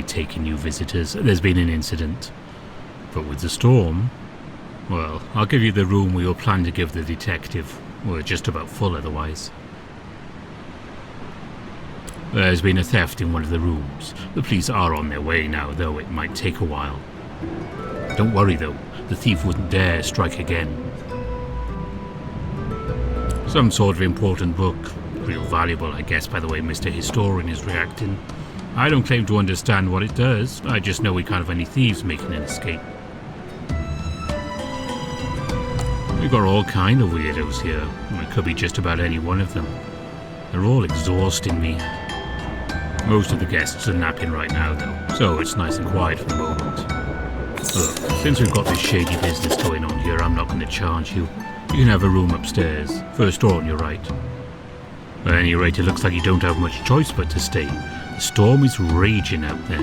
taking new visitors. There's been an incident. But with the storm, well, I'll give you the room we all plan to give the detective. We're just about full otherwise. There's been a theft in one of the rooms. The police are on their way now, though it might take a while. Don't worry though, the thief wouldn't dare strike again. Some sort of important book. Real valuable, I guess, by the way Mr. Historian is reacting. I don't claim to understand what it does. I just know we can't have any thieves making an escape. We've got all kind of weirdos here. It could be just about any one of them. They're all exhausting me. Most of the guests are napping right now, though, so it's nice and quiet for the moment. Look, since we've got this shady business going on here, I'm not going to charge you. You can have a room upstairs, first door on your right. At any rate, it looks like you don't have much choice but to stay. The storm is raging out there.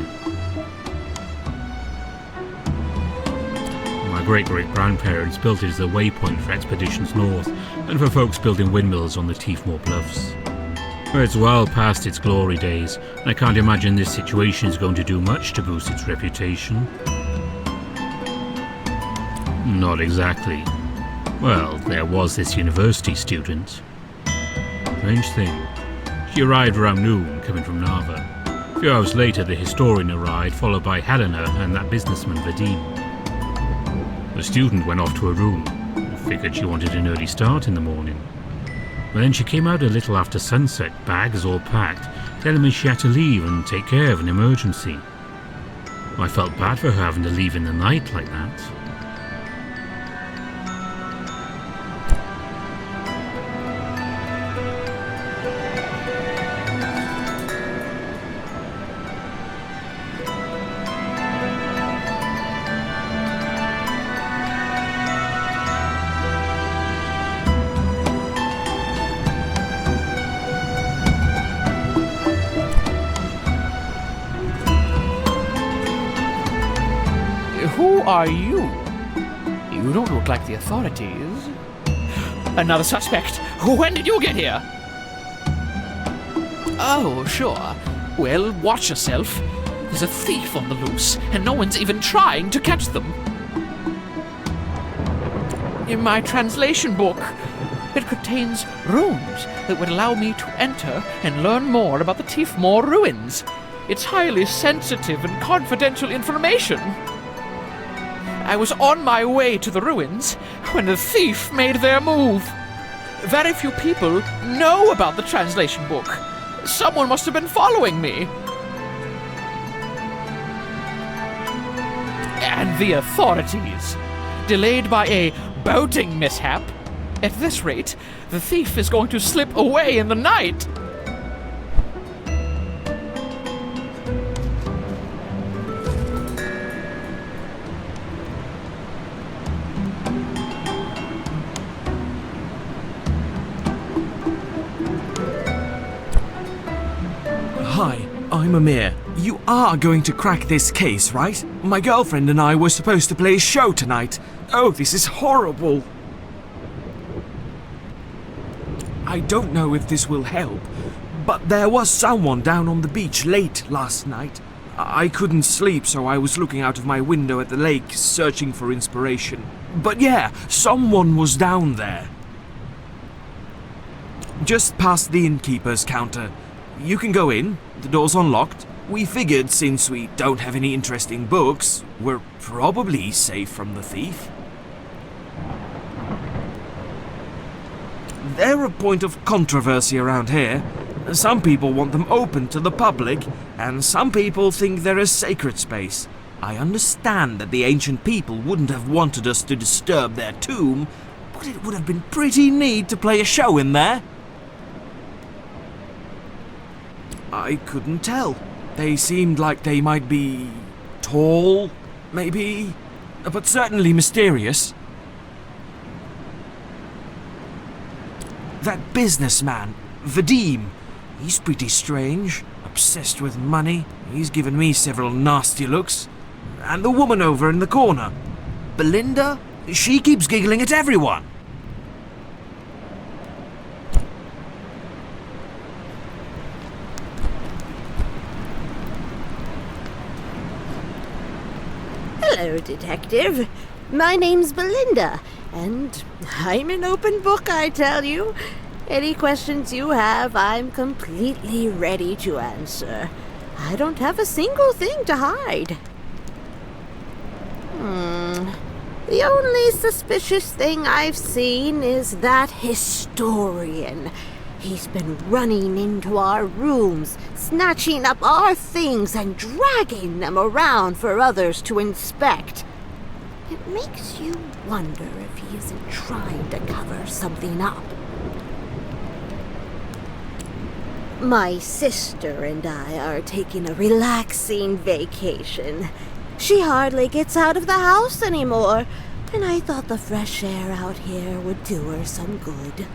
My great-great-grandparents built it as a waypoint for expeditions north and for folks building windmills on the Tiefmoor Bluffs. It's well past its glory days, and I can't imagine this situation is going to do much to boost its reputation. Not exactly. Well, there was this university student. Strange thing. She arrived around noon, coming from Narva. A few hours later, the historian arrived, followed by Helena and that businessman, Vadim. The student went off to her room. Figured she wanted an early start in the morning. But then she came out a little after sunset, bags all packed, telling me she had to leave and take care of an emergency. I felt bad for her having to leave in the night like that. Who are you? You don't look like the authorities. Another suspect. When did you get here? Oh, sure. Well, watch yourself. There's a thief on the loose, and no one's even trying to catch them. In my translation book, it contains runes that would allow me to enter and learn more about the Tiefmoor ruins. It's highly sensitive and confidential information. I was on my way to the ruins when the thief made their move. Very few people know about the translation book. Someone must have been following me. And the authorities. Delayed by a boating mishap. At this rate, the thief is going to slip away in the night. Hi, I'm Amir. You are going to crack this case, right? My girlfriend and I were supposed to play a show tonight. Oh, this is horrible. I don't know if this will help, but there was someone down on the beach late last night. I couldn't sleep, so I was looking out of my window at the lake, searching for inspiration. But yeah, someone was down there. Just past the innkeeper's counter. You can go in, the door's unlocked. We figured since we don't have any interesting books, we're probably safe from the thief. They're a point of controversy around here. Some people want them open to the public, and some people think they're a sacred space. I understand that the ancient people wouldn't have wanted us to disturb their tomb, but it would have been pretty neat to play a show in there. I couldn't tell. They seemed like they might be tall, maybe, but certainly mysterious. That businessman, Vadim, he's pretty strange, obsessed with money. He's given me several nasty looks. And the woman over in the corner, Belinda, she keeps giggling at everyone. Hello, Detective. My name's Belinda, and I'm an open book, I tell you. Any questions you have, I'm completely ready to answer. I don't have a single thing to hide. The only suspicious thing I've seen is that historian. He's been running into our rooms, snatching up our things and dragging them around for others to inspect. It makes you wonder if he isn't trying to cover something up. My sister and I are taking a relaxing vacation. She hardly gets out of the house anymore, and I thought the fresh air out here would do her some good.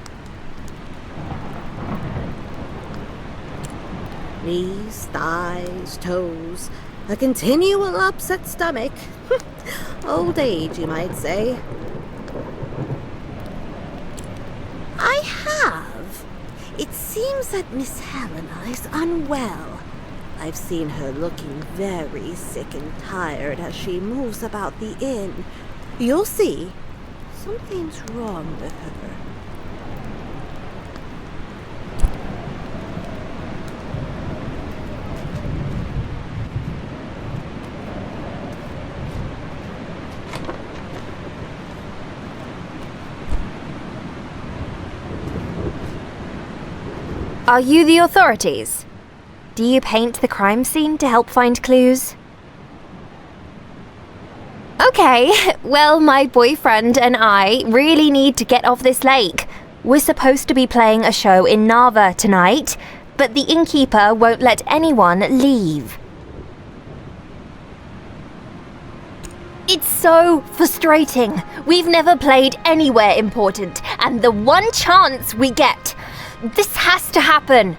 Knees, thighs, toes, a continual upset stomach. Old age, you might say. I have. It seems that Miss Helena is unwell. I've seen her looking very sick and tired as she moves about the inn. You'll see. Something's wrong with her. Are you the authorities? Do you paint the crime scene to help find clues? Okay, well, my boyfriend and I really need to get off this lake. We're supposed to be playing a show in Narva tonight, but the innkeeper won't let anyone leave. It's so frustrating. We've never played anywhere important, and the one chance we get, this has to happen.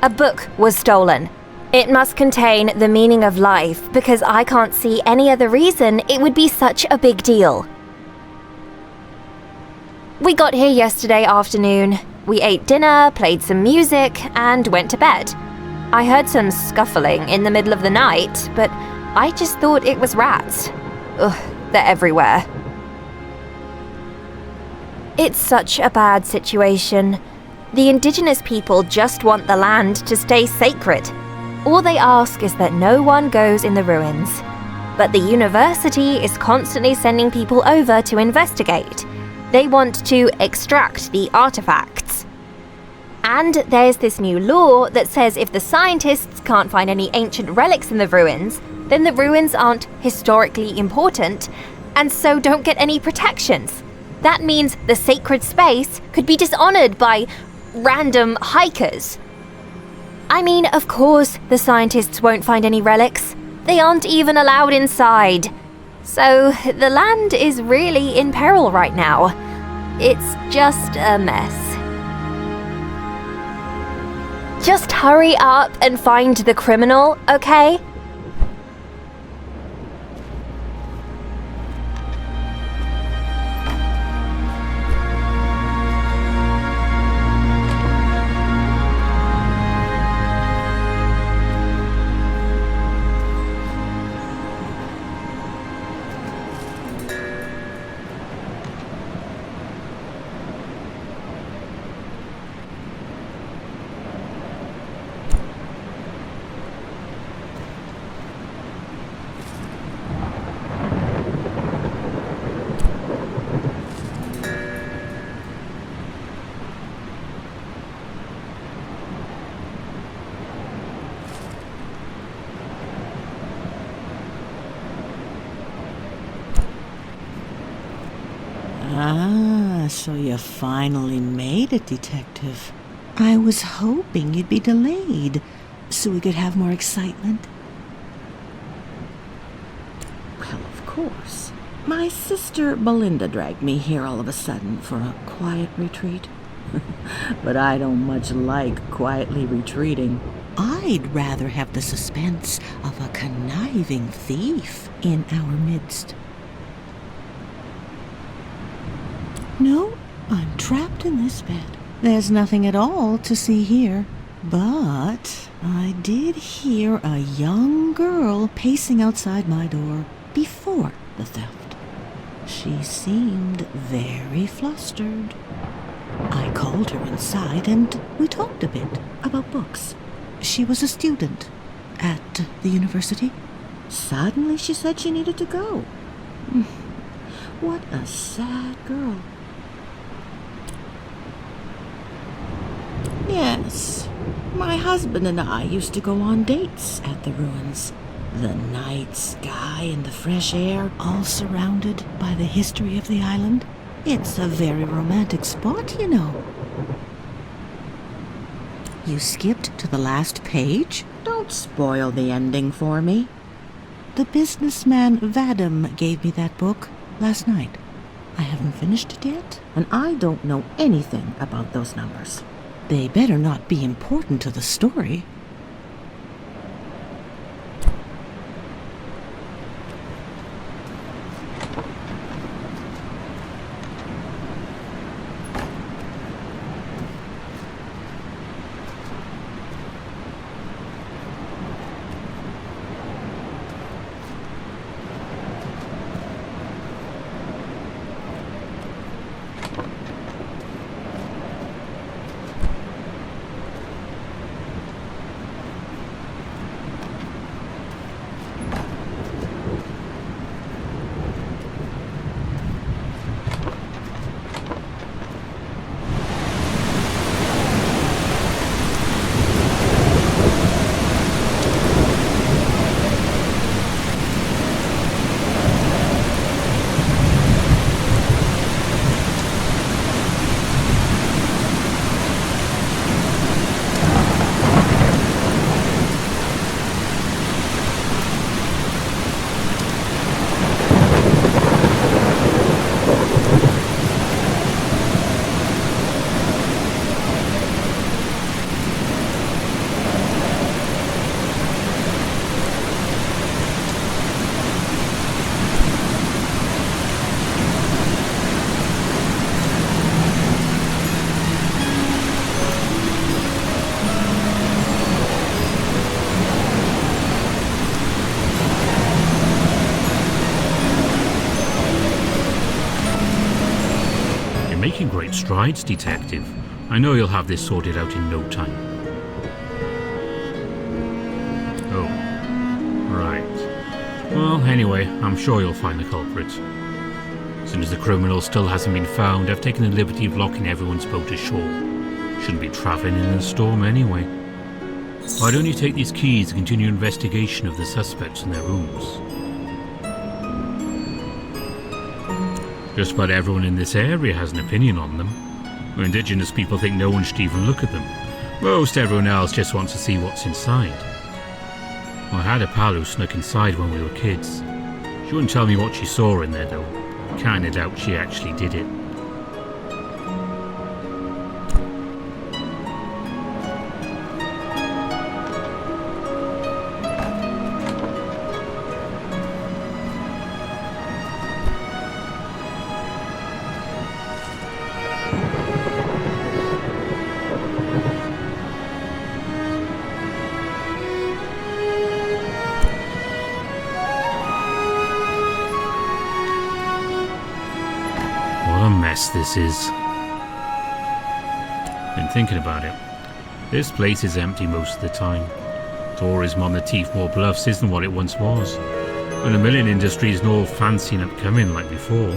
A book was stolen. It must contain the meaning of life because I can't see any other reason it would be such a big deal. We got here yesterday afternoon. We ate dinner, played some music, and went to bed. I heard some scuffling in the middle of the night, but I just thought it was rats. Ugh, they're everywhere. It's such a bad situation. The indigenous people just want the land to stay sacred. All they ask is that no one goes in the ruins. But the university is constantly sending people over to investigate. They want to extract the artifacts. And there's this new law that says if the scientists can't find any ancient relics in the ruins, then the ruins aren't historically important, and so don't get any protections. That means the sacred space could be dishonored by random hikers. I mean, of course, the scientists won't find any relics. They aren't even allowed inside. So the land is really in peril right now. It's just a mess. Just hurry up and find the criminal, okay? Ah, so you finally made it, Detective. I was hoping you'd be delayed, so we could have more excitement. Well, of course. My sister Belinda dragged me here all of a sudden for a quiet retreat. But I don't much like quietly retreating. I'd rather have the suspense of a conniving thief in our midst. No, I'm trapped in this bed. There's nothing at all to see here. But I did hear a young girl pacing outside my door before the theft. She seemed very flustered. I called her inside and we talked a bit about books. She was a student at the university. Suddenly she said she needed to go. What a sad girl. Yes, my husband and I used to go on dates at the ruins. The night sky and the fresh air, all surrounded by the history of the island. It's a very romantic spot, you know. You skipped to the last page? Don't spoil the ending for me. The businessman Vadim gave me that book last night. I haven't finished it yet, and I don't know anything about those numbers. They better not be important to the story. Making great strides, Detective. I know you'll have this sorted out in no time. Oh, right. Well, anyway, I'm sure you'll find the culprit. As soon as the criminal still hasn't been found, I've taken the liberty of locking everyone's boat ashore. Shouldn't be travelling in a storm anyway. Why don't you take these keys and continue your investigation of the suspects in their rooms? Just about everyone in this area has an opinion on them. Indigenous people think no one should even look at them. Most everyone else just wants to see what's inside. I had a pal who snuck inside when we were kids. She wouldn't tell me what she saw in there though. Kinda doubt she actually did it. This is. Been thinking about it. This place is empty most of the time. Tourism on the Teefmore Bluffs isn't what it once was. And the milling industry isn't all fancy and upcoming like before.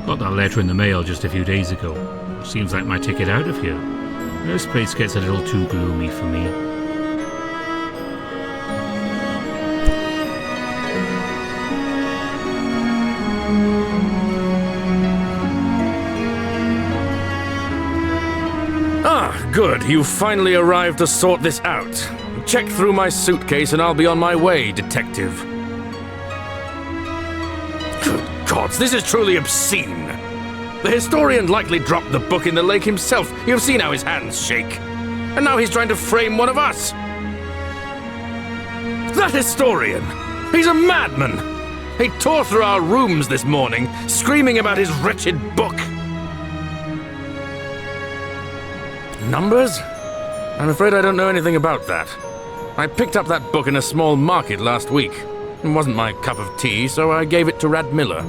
Got that letter in the mail just a few days ago. Seems like my ticket out of here. This place gets a little too gloomy for me. Good, you've finally arrived to sort this out. Check through my suitcase and I'll be on my way, Detective. Good gods, this is truly obscene. The historian likely dropped the book in the lake himself. You've seen how his hands shake. And now he's trying to frame one of us. That historian! He's a madman! He tore through our rooms this morning, screaming about his wretched book. Numbers? I'm afraid I don't know anything about that. I picked up that book in a small market last week. It wasn't my cup of tea, so I gave it to Rad Miller.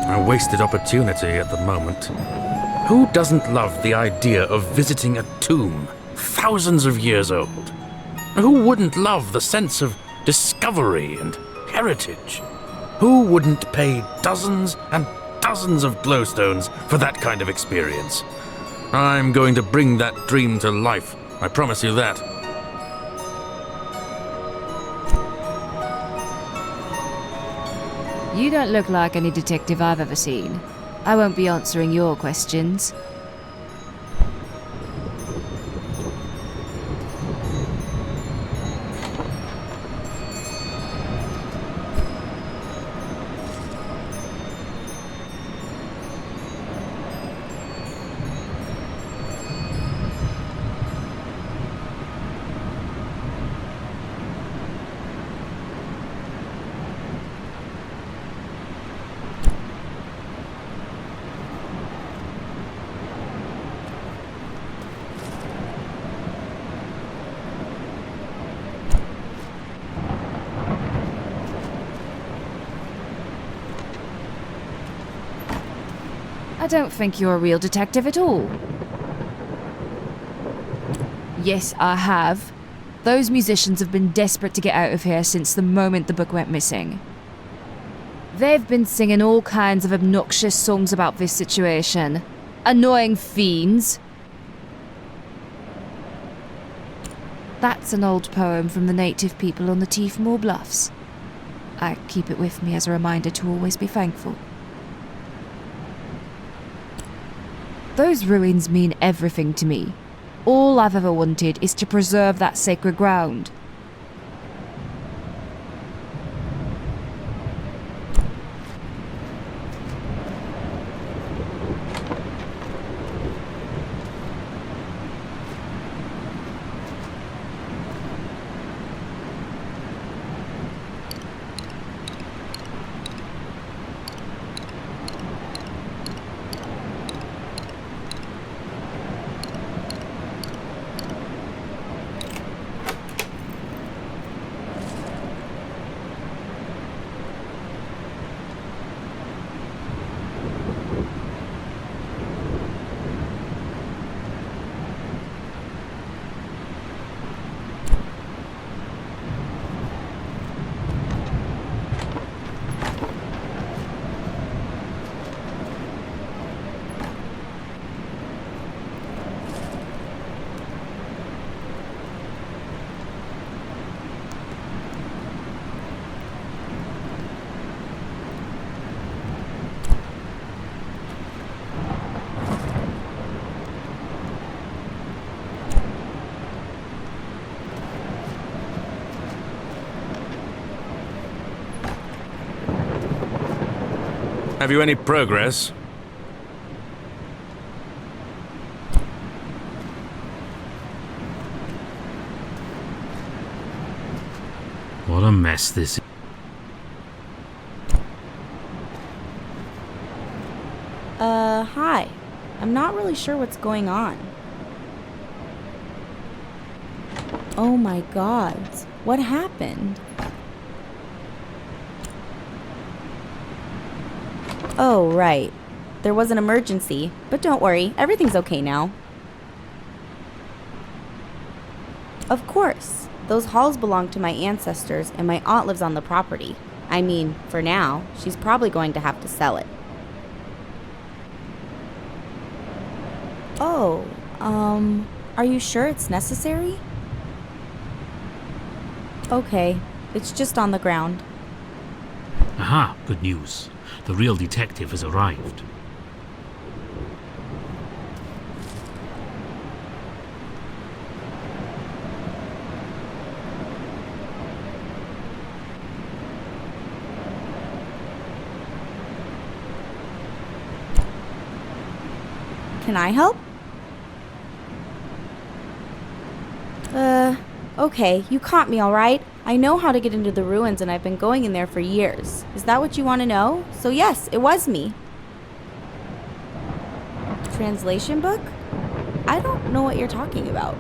A wasted opportunity at the moment. Who doesn't love the idea of visiting a tomb thousands of years old? Who wouldn't love the sense of discovery and heritage? Who wouldn't pay dozens and dozens of glowstones for that kind of experience? I'm going to bring that dream to life, I promise you that. You don't look like any detective I've ever seen. I won't be answering your questions. I don't think you're a real detective at all. Yes, I have. Those musicians have been desperate to get out of here since the moment the book went missing. They've been singing all kinds of obnoxious songs about this situation. Annoying fiends. That's an old poem from the native people on the Teefmore Bluffs. I keep it with me as a reminder to always be thankful. Those ruins mean everything to me. All I've ever wanted is to preserve that sacred ground. Have you any progress? What a mess this is. Hi. I'm not really sure what's going on. Oh my god. What happened? Oh, right. There was an emergency, but don't worry, everything's okay now. Of course. Those halls belong to my ancestors, and my aunt lives on the property. I mean, for now, she's probably going to have to sell it. Oh, are you sure it's necessary? Okay, it's just on the ground. Aha, good news. The real detective has arrived. Can I help? Okay, you caught me all right. I know how to get into the ruins and I've been going in there for years. Is that what you want to know? So yes, it was me. Translation book? I don't know what you're talking about.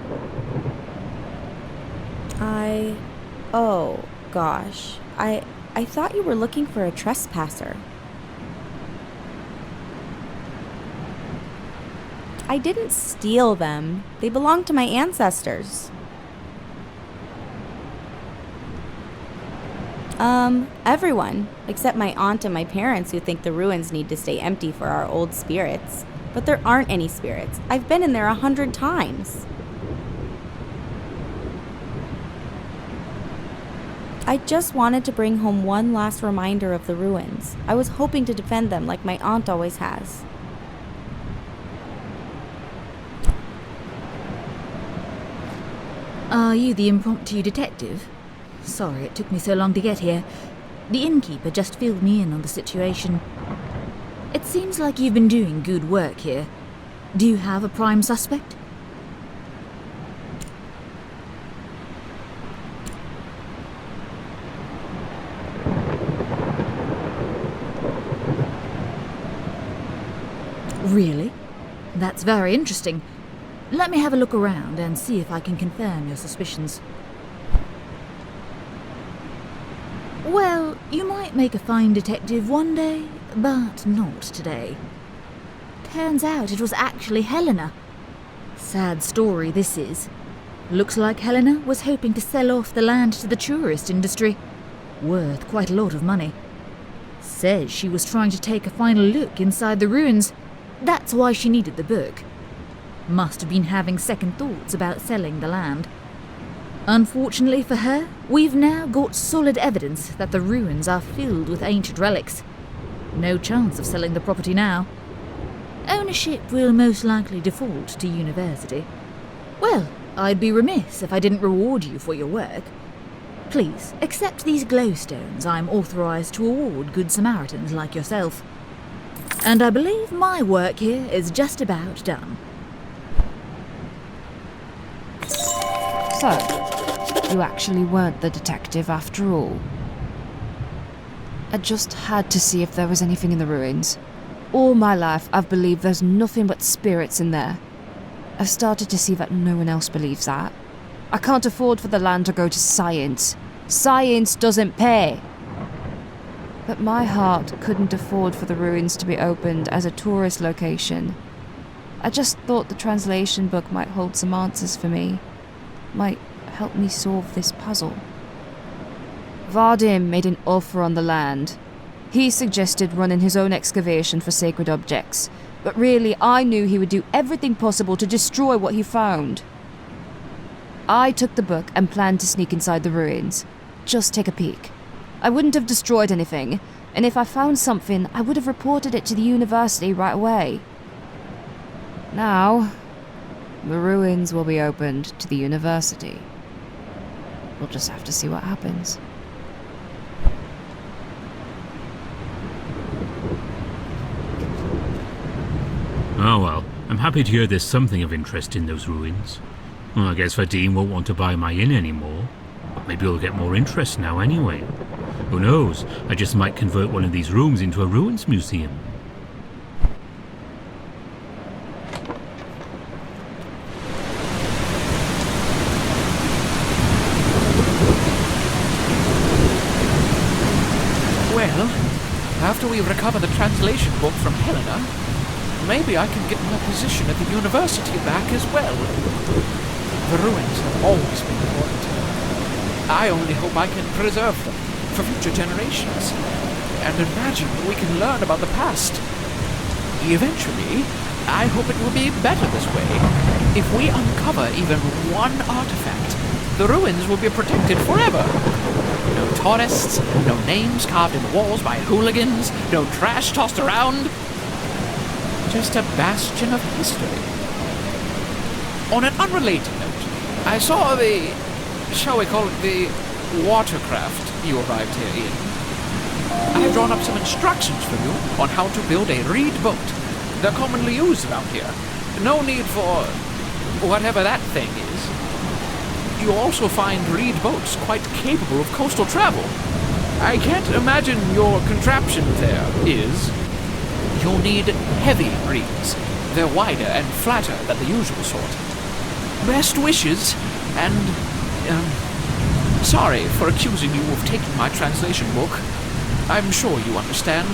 Oh, gosh. I thought you were looking for a trespasser. I didn't steal them. They belong to my ancestors. Everyone, except my aunt and my parents who think the ruins need to stay empty for our old spirits. But there aren't any spirits. I've been in there 100 times. I just wanted to bring home one last reminder of the ruins. I was hoping to defend them like my aunt always has. Are you the impromptu detective? Sorry it took me so long to get here. The innkeeper just filled me in on the situation. It seems like you've been doing good work here. Do you have a prime suspect? Really? That's very interesting. Let me have a look around and see if I can confirm your suspicions. Well, you might make a fine detective one day, but not today. Turns out it was actually Helena. Sad story this is. Looks like Helena was hoping to sell off the land to the tourist industry. Worth quite a lot of money. Says she was trying to take a final look inside the ruins. That's why she needed the book. Must have been having second thoughts about selling the land. Unfortunately for her, we've now got solid evidence that the ruins are filled with ancient relics. No chance of selling the property now. Ownership will most likely default to university. Well, I'd be remiss if I didn't reward you for your work. Please, accept these glowstones I'm authorized to award good Samaritans like yourself. And I believe my work here is just about done. So, you actually weren't the detective after all. I just had to see if there was anything in the ruins. All my life, I've believed there's nothing but spirits in there. I've started to see that no one else believes that. I can't afford for the land to go to science. Science doesn't pay. But my heart couldn't afford for the ruins to be opened as a tourist location. I just thought the translation book might hold some answers for me. Might help me solve this puzzle. Vadim made an offer on the land. He suggested running his own excavation for sacred objects, but really I knew he would do everything possible to destroy what he found. I took the book and planned to sneak inside the ruins. Just take a peek. I wouldn't have destroyed anything, and if I found something, I would have reported it to the university right away. Now, the ruins will be opened to the university. We'll just have to see what happens. Oh well, I'm happy to hear there's something of interest in those ruins. Well, I guess Vadim won't want to buy my inn anymore. But maybe he'll get more interest now anyway. Who knows, I just might convert one of these rooms into a ruins museum. Well, after we recover the translation book from Helena, maybe I can get my position at the university back as well. The ruins have always been important to me. I only hope I can preserve them for future generations, and imagine we can learn about the past. Eventually, I hope it will be better this way. If we uncover even one artifact, the ruins will be protected forever. No tourists, no names carved in the walls by hooligans, no trash tossed around. Just a bastion of history. On an unrelated note, I saw the, shall we call it the watercraft you arrived here in. I've drawn up some instructions for you on how to build a reed boat. They're commonly used around here. No need for whatever that thing is. You also find reed boats quite capable of coastal travel. I can't imagine your contraption there is. You'll need heavy reeds, They're wider and flatter than the usual sort. Best wishes, and, sorry for accusing you of taking my translation book. I'm sure you understand.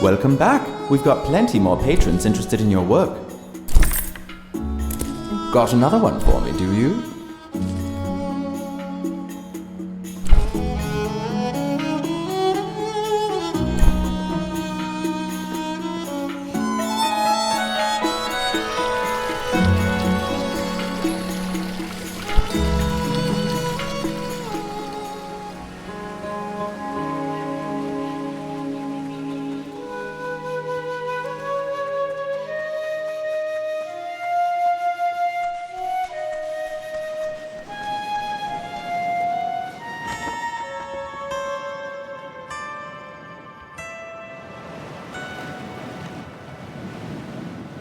Welcome back. We've got plenty more patrons interested in your work. Got another one for me, do you?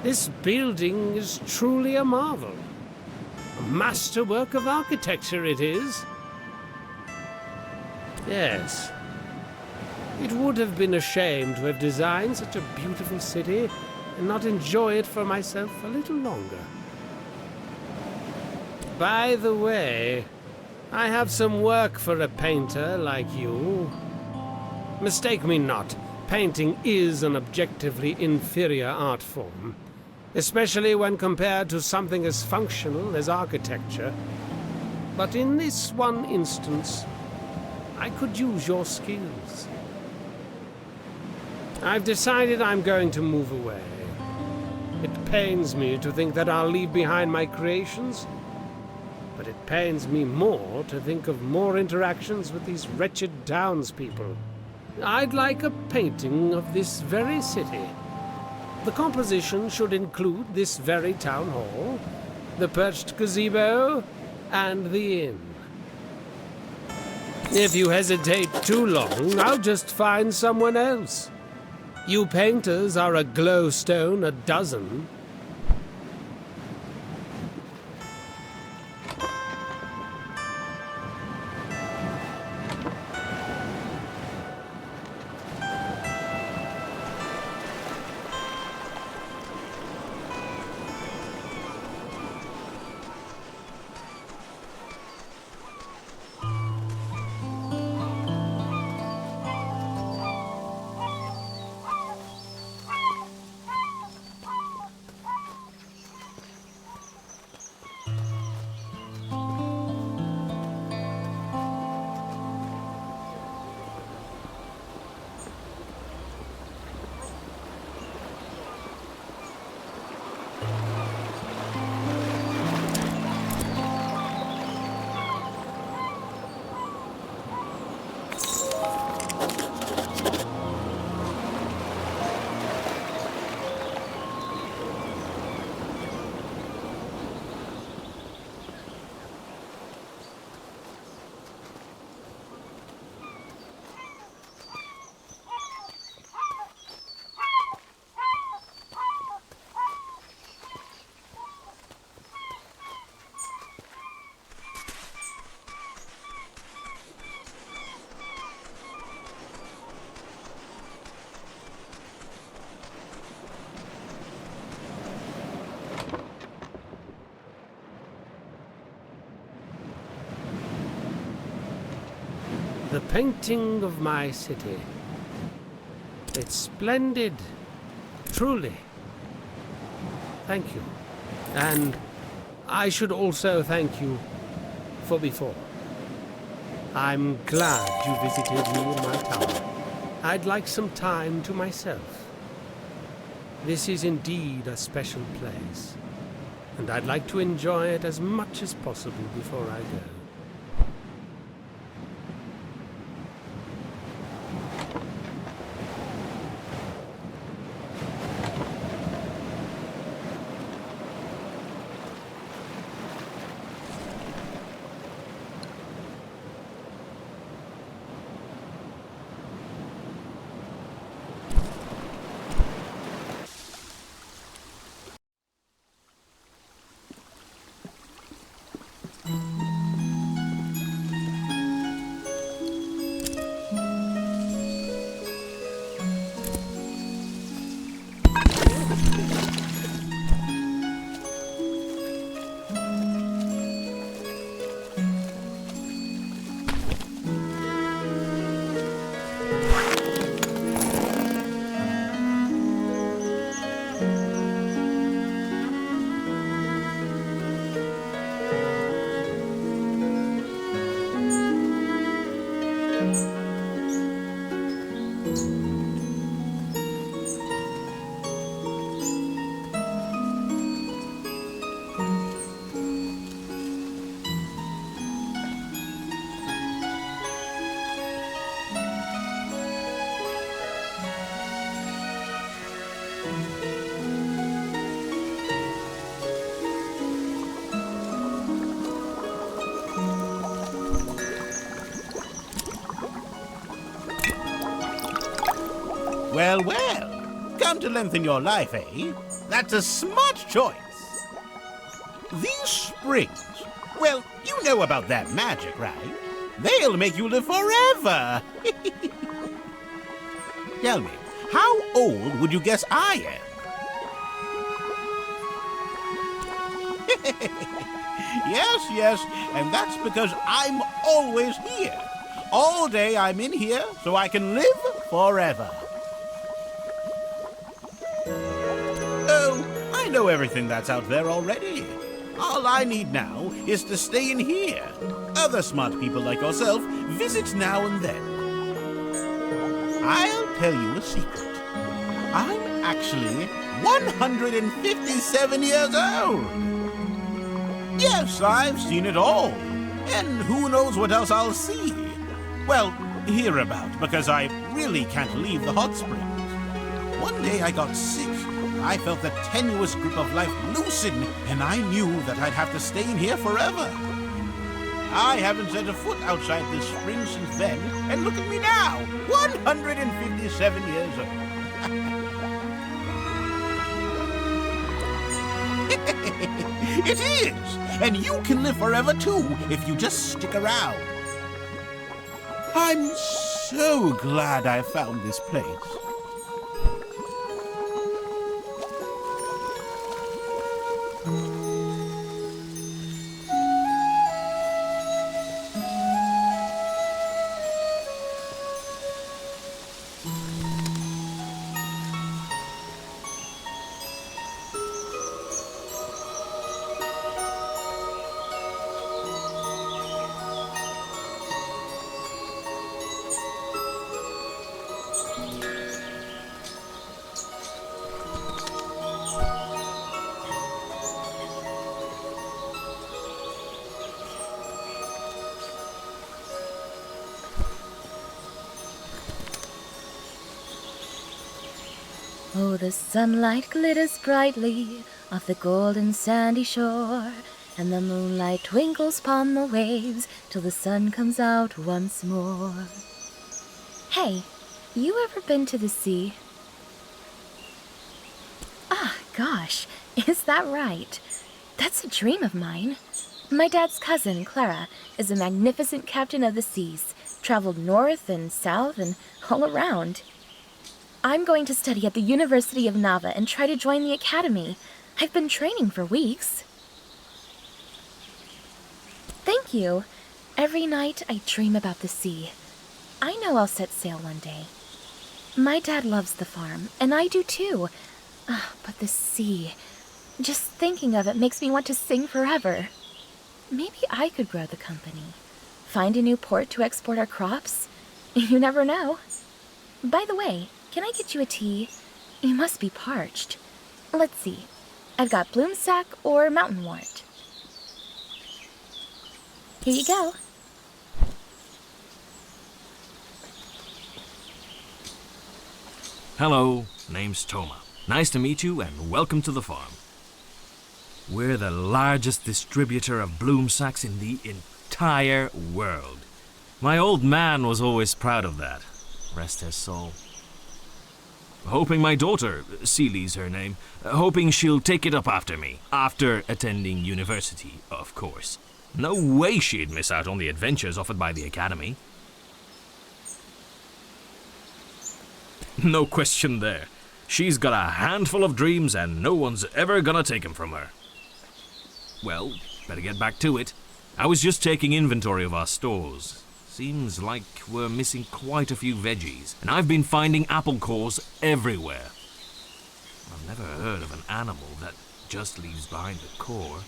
This building is truly a marvel. A masterwork of architecture it is. Yes. It would have been a shame to have designed such a beautiful city and not enjoy it for myself a little longer. By the way, I have some work for a painter like you. Mistake me not, painting is an objectively inferior art form, especially when compared to something as functional as architecture. But in this one instance, I could use your skills. I've decided I'm going to move away. It pains me to think that I'll leave behind my creations, but it pains me more to think of more interactions with these wretched townspeople. I'd like a painting of this very city. The composition should include this very town hall, the perched gazebo, and the inn. If you hesitate too long, I'll just find someone else. You painters are a glowstone a dozen. The painting of my city. It's splendid, truly. Thank you. And I should also thank you for before. I'm glad you visited me in my tower. I'd like some time to myself. This is indeed a special place, and I'd like to enjoy it as much as possible before I go. Well, well. Come to lengthen your life, eh? That's a smart choice. These springs, well, you know about their magic, right? They'll make you live forever. Tell me, how old would you guess I am? Yes, and that's because I'm always here. All day I'm in here so I can live forever. Oh, I know everything that's out there already. All I need now is to stay in here. Other smart people like yourself visit now and then. I'll tell you a secret. I'm actually 157 years old. Yes, I've seen it all. And who knows what else I'll see. Well, hear about, because I really can't leave the hot springs. One day I got sick. I felt the tenuous grip of life loosen, and I knew that I'd have to stay in here forever. I haven't set a foot outside this spring since then, and look at me now, 157 years old. It is, and you can live forever too if you just stick around. I'm so glad I found this place. Oh, the sunlight glitters brightly off the golden sandy shore, and the moonlight twinkles upon the waves till the sun comes out once more. Hey, you ever been to the sea? Ah, gosh, is that right? That's a dream of mine. My dad's cousin, Clara, is a magnificent captain of the seas, traveled north and south and all around. I'm going to study at the University of Nava and try to join the academy. I've been training for weeks. Thank you. Every night I dream about the sea. I know I'll set sail one day. My dad loves the farm, and I do too. But the sea, just thinking of it makes me want to sing forever. Maybe I could grow the company. Find a new port to export our crops. You never know. By the way, can I get you a tea? You must be parched. Let's see. I've got bloomsack or mountain wort. Here you go. Hello, name's Toma. Nice to meet you and welcome to the farm. We're the largest distributor of bloom sacks in the entire world. My old man was always proud of that. Rest his soul. Hoping my daughter, Ceilie's her name, hoping she'll take it up after me. After attending university, of course. No way she'd miss out on the adventures offered by the academy. No question there. She's got a handful of dreams and no one's ever gonna take them from her. Well, better get back to it. I was just taking inventory of our stores. Seems like we're missing quite a few veggies, and I've been finding apple cores everywhere. I've never heard of an animal that just leaves behind the core.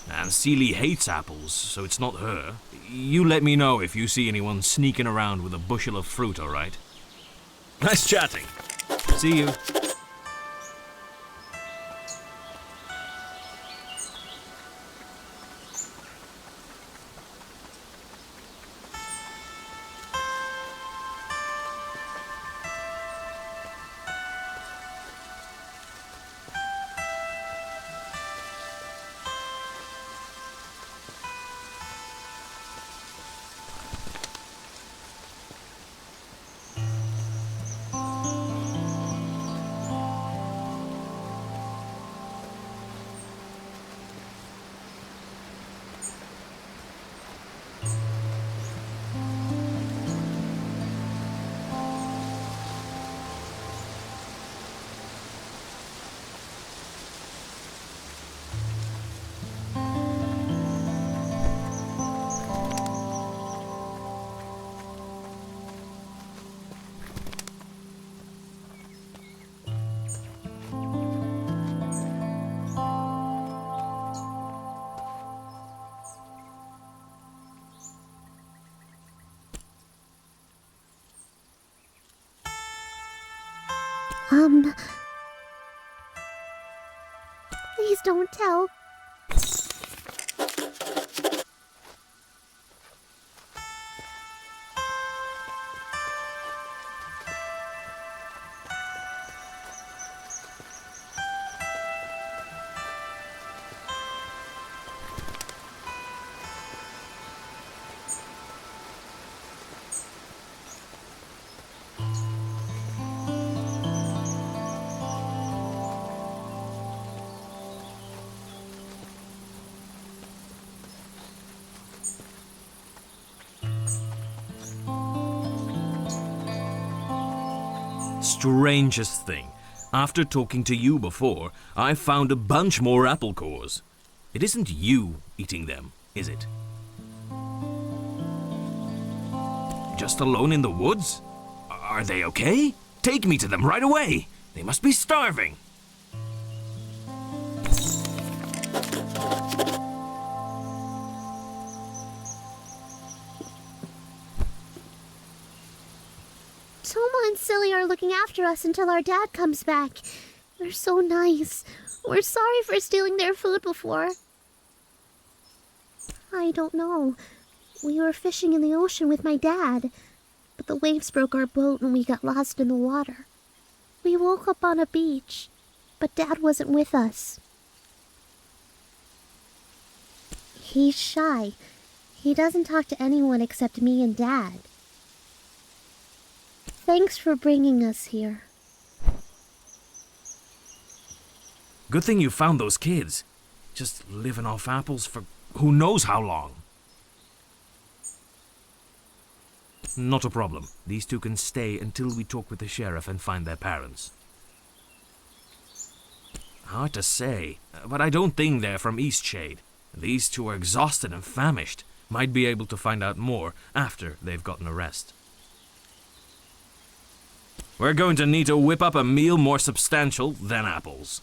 And Celie hates apples, so it's not her. You let me know if you see anyone sneaking around with a bushel of fruit, alright? Nice chatting. See you. Please don't tell. Strangest thing. After talking to you before, I found a bunch more apple cores. It isn't you eating them, is it? Just alone in the woods? Are they okay? Take me to them right away. They must be starving. Toma and Silly are looking after us until our dad comes back. They're so nice. We're sorry for stealing their food before. I don't know. We were fishing in the ocean with my dad, but the waves broke our boat and we got lost in the water. We woke up on a beach, but Dad wasn't with us. He's shy. He doesn't talk to anyone except me and Dad. Thanks for bringing us here. Good thing you found those kids. Just living off apples for who knows how long. Not a problem. These two can stay until we talk with the sheriff and find their parents. Hard to say, but I don't think they're from Eastshade. These two are exhausted and famished. Might be able to find out more after they've gotten a rest. We're going to need to whip up a meal more substantial than apples.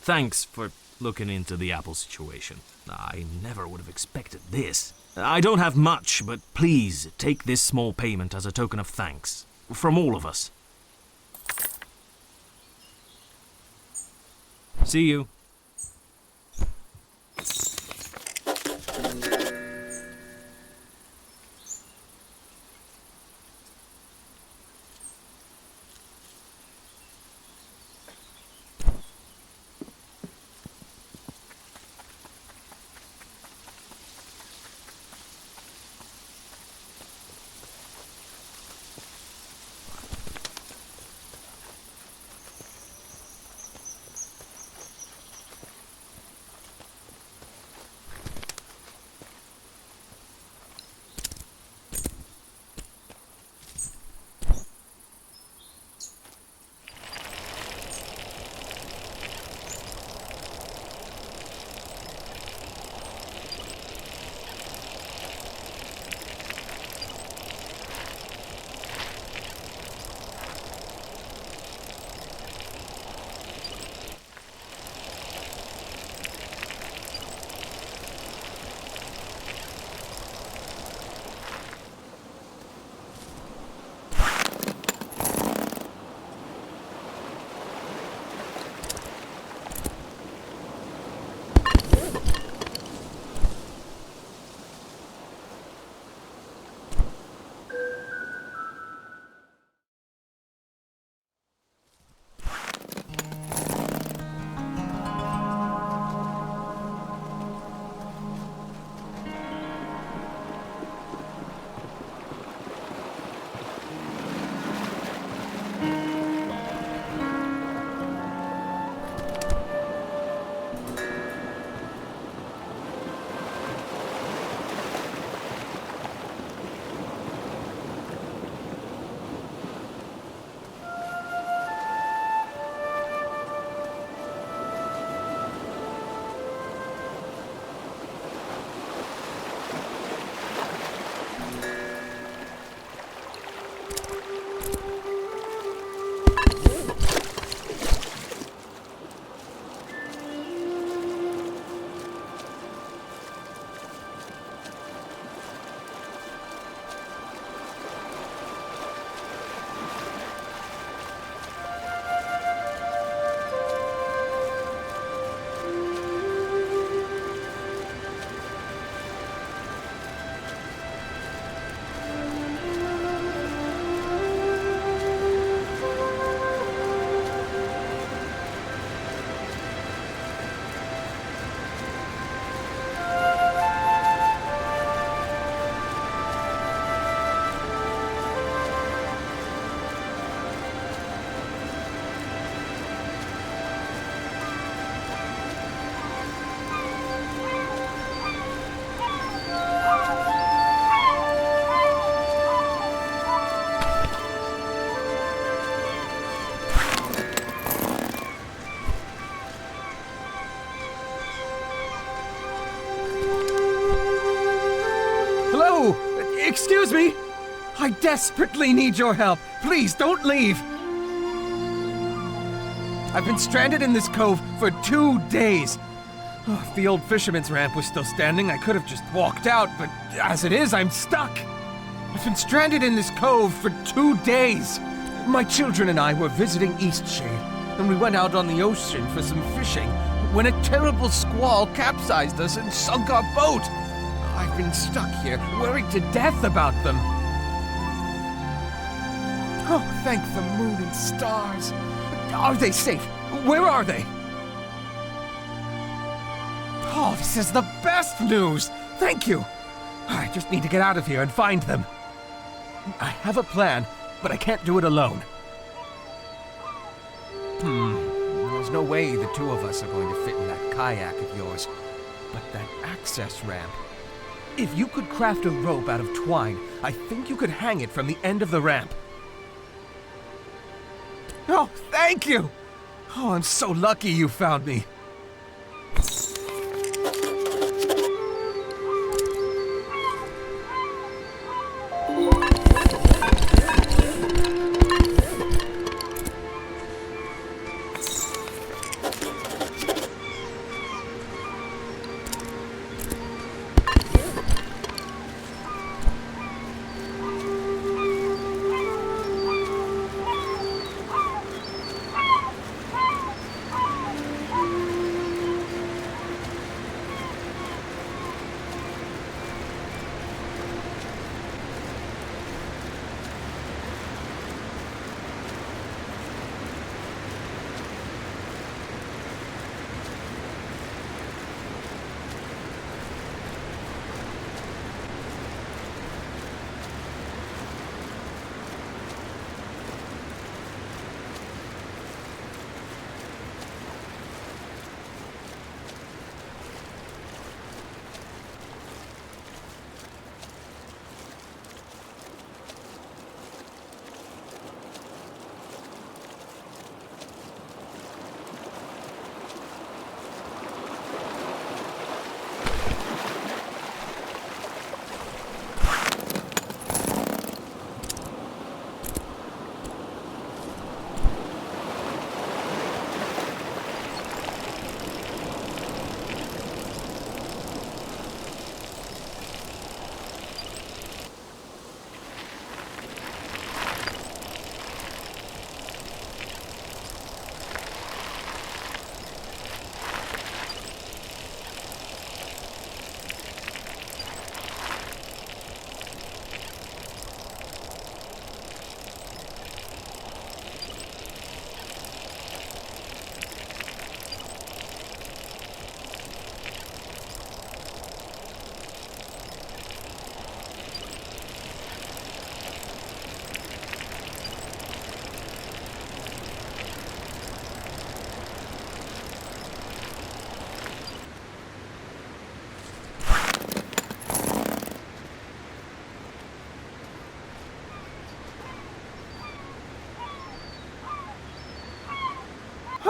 Thanks for looking into the apple situation. I never would have expected this. I don't have much, but please take this small payment as a token of thanks. From all of us. See you. Excuse me! I desperately need your help. Please, don't leave. I've been stranded in this cove for 2 days. Oh, if the old fisherman's ramp was still standing, I could have just walked out, but as it is, I'm stuck. I've been stranded in this cove for 2 days. My children and I were visiting Eastshade, and we went out on the ocean for some fishing when a terrible squall capsized us and sunk our boat. I've been stuck here, worried to death about them. Oh, thank the moon and stars. Are they safe? Where are they? Oh, this is the best news! Thank you! I just need to get out of here and find them. I have a plan, but I can't do it alone. There's no way the two of us are going to fit in that kayak of yours. But that access ramp... If you could craft a rope out of twine, I think you could hang it from the end of the ramp. Oh, thank you! Oh, I'm so lucky you found me.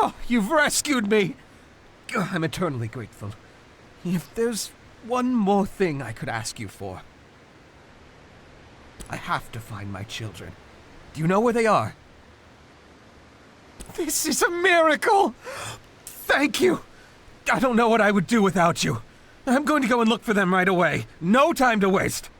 Oh, you've rescued me! I'm eternally grateful. If there's one more thing I could ask you for. I have to find my children. Do you know where they are? This is a miracle! Thank you! I don't know what I would do without you. I'm going to go and look for them right away. No time to waste.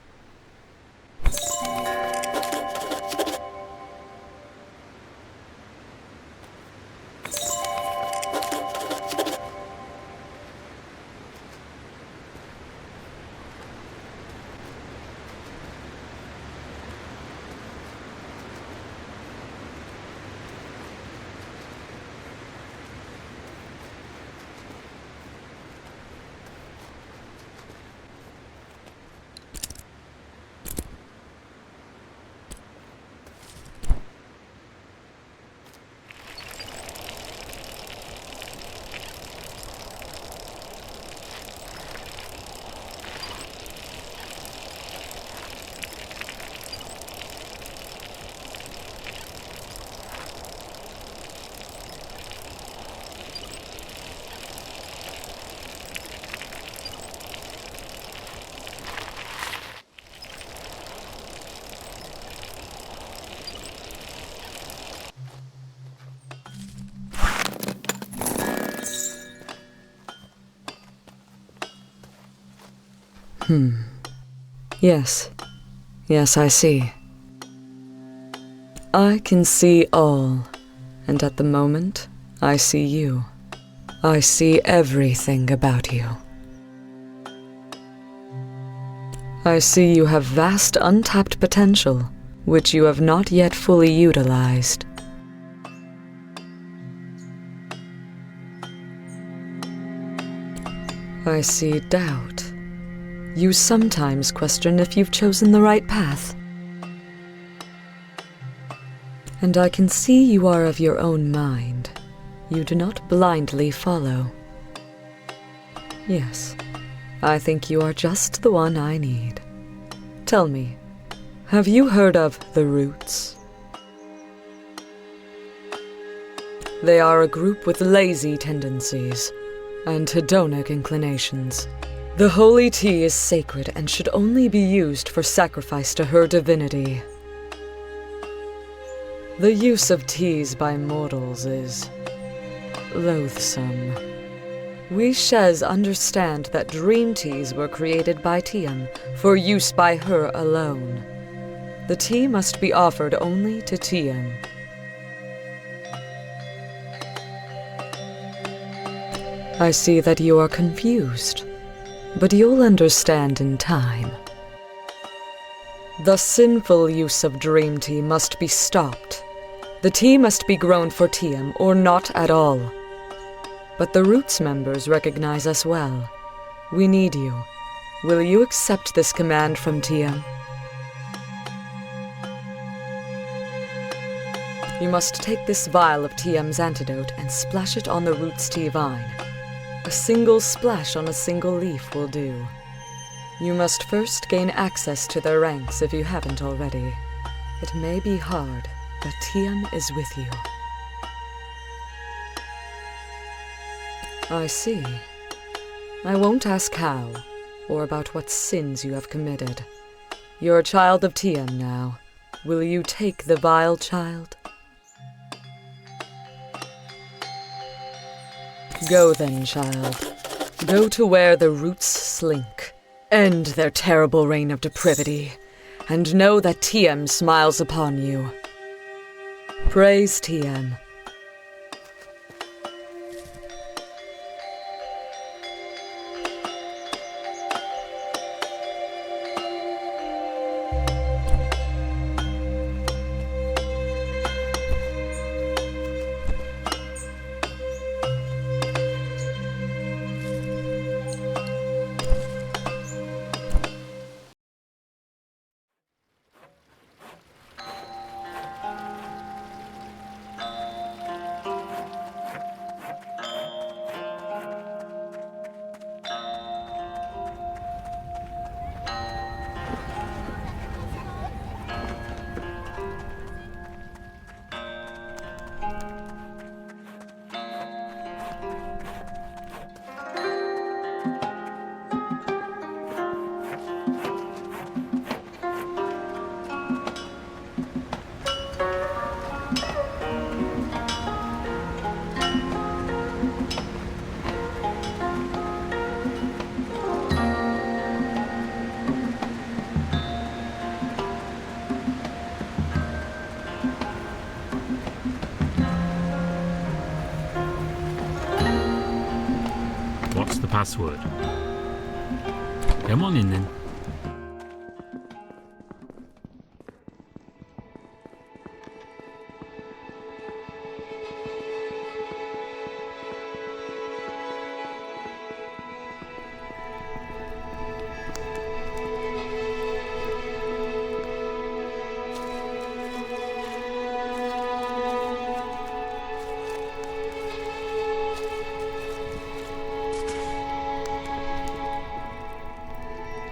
Yes. Yes, I see. I can see all, and at the moment, I see you. I see everything about you. I see you have vast untapped potential, which you have not yet fully utilized. I see doubt. You sometimes question if you've chosen the right path. And I can see you are of your own mind. You do not blindly follow. Yes, I think you are just the one I need. Tell me, have you heard of the Roots? They are a group with lazy tendencies and hedonic inclinations. The holy tea is sacred and should only be used for sacrifice to her divinity. The use of teas by mortals is loathsome. We Shez understand that dream teas were created by Tiam for use by her alone. The tea must be offered only to Tiam. I see that you are confused, but you'll understand in time. The sinful use of dream tea must be stopped. The tea must be grown for Tiam or not at all. But the Roots members recognize us well. We need you. Will you accept this command from Tiam? You must take this vial of Tiam's antidote and splash it on the Roots tea vine. A single splash on a single leaf will do. You must first gain access to their ranks if you haven't already. It may be hard, but Tiam is with you. I see. I won't ask how, or about what sins you have committed. You're a child of Tiam now. Will you take the vial, child? Go then, child. Go to where the Roots slink. End their terrible reign of depravity, and know that Tiam smiles upon you. Praise Tiam. What's the password? Come on in then.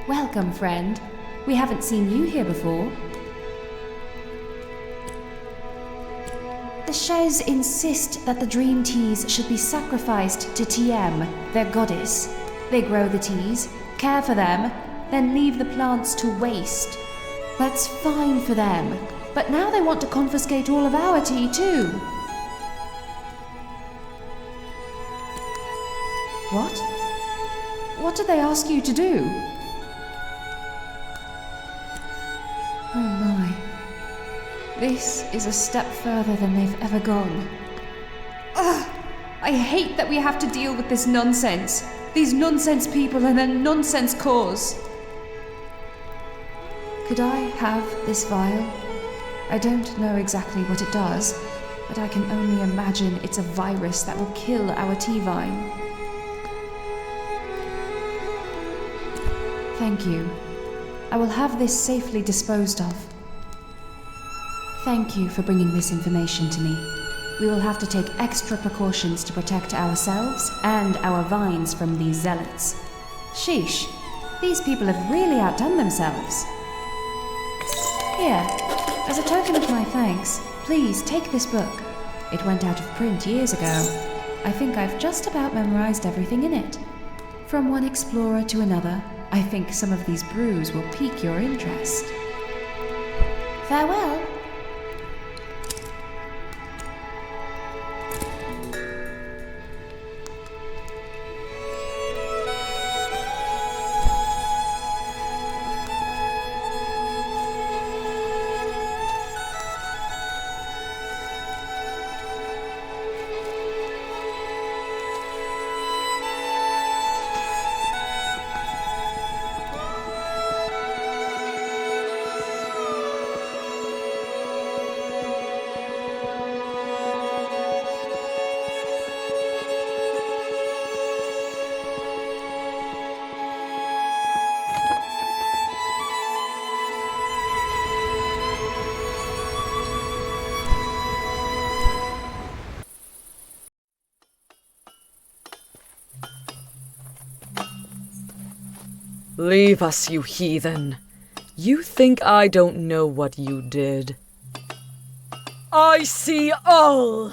Welcome, friend. We haven't seen you here before. The Shez insist that the dream teas should be sacrificed to Tiem, their goddess. They grow the teas, care for them, then leave the plants to waste. That's fine for them, but now they want to confiscate all of our tea too. What? What did they ask you to do? Oh my. This is a step further than they've ever gone. Ugh! I hate that we have to deal with this nonsense. These nonsense people and their nonsense cause. Could I have this vial? I don't know exactly what it does, but I can only imagine it's a virus that will kill our tea vine. Thank you. I will have this safely disposed of. Thank you for bringing this information to me. We will have to take extra precautions to protect ourselves and our vines from these zealots. Sheesh, these people have really outdone themselves. Here, as a token of my thanks, please take this book. It went out of print years ago. I think I've just about memorized everything in it. From one explorer to another, I think some of these brews will pique your interest. Farewell. Leave us, you heathen. You think I don't know what you did? I see all!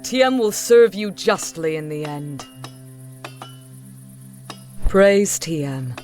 Tiem will serve you justly in the end. Praise Tiem.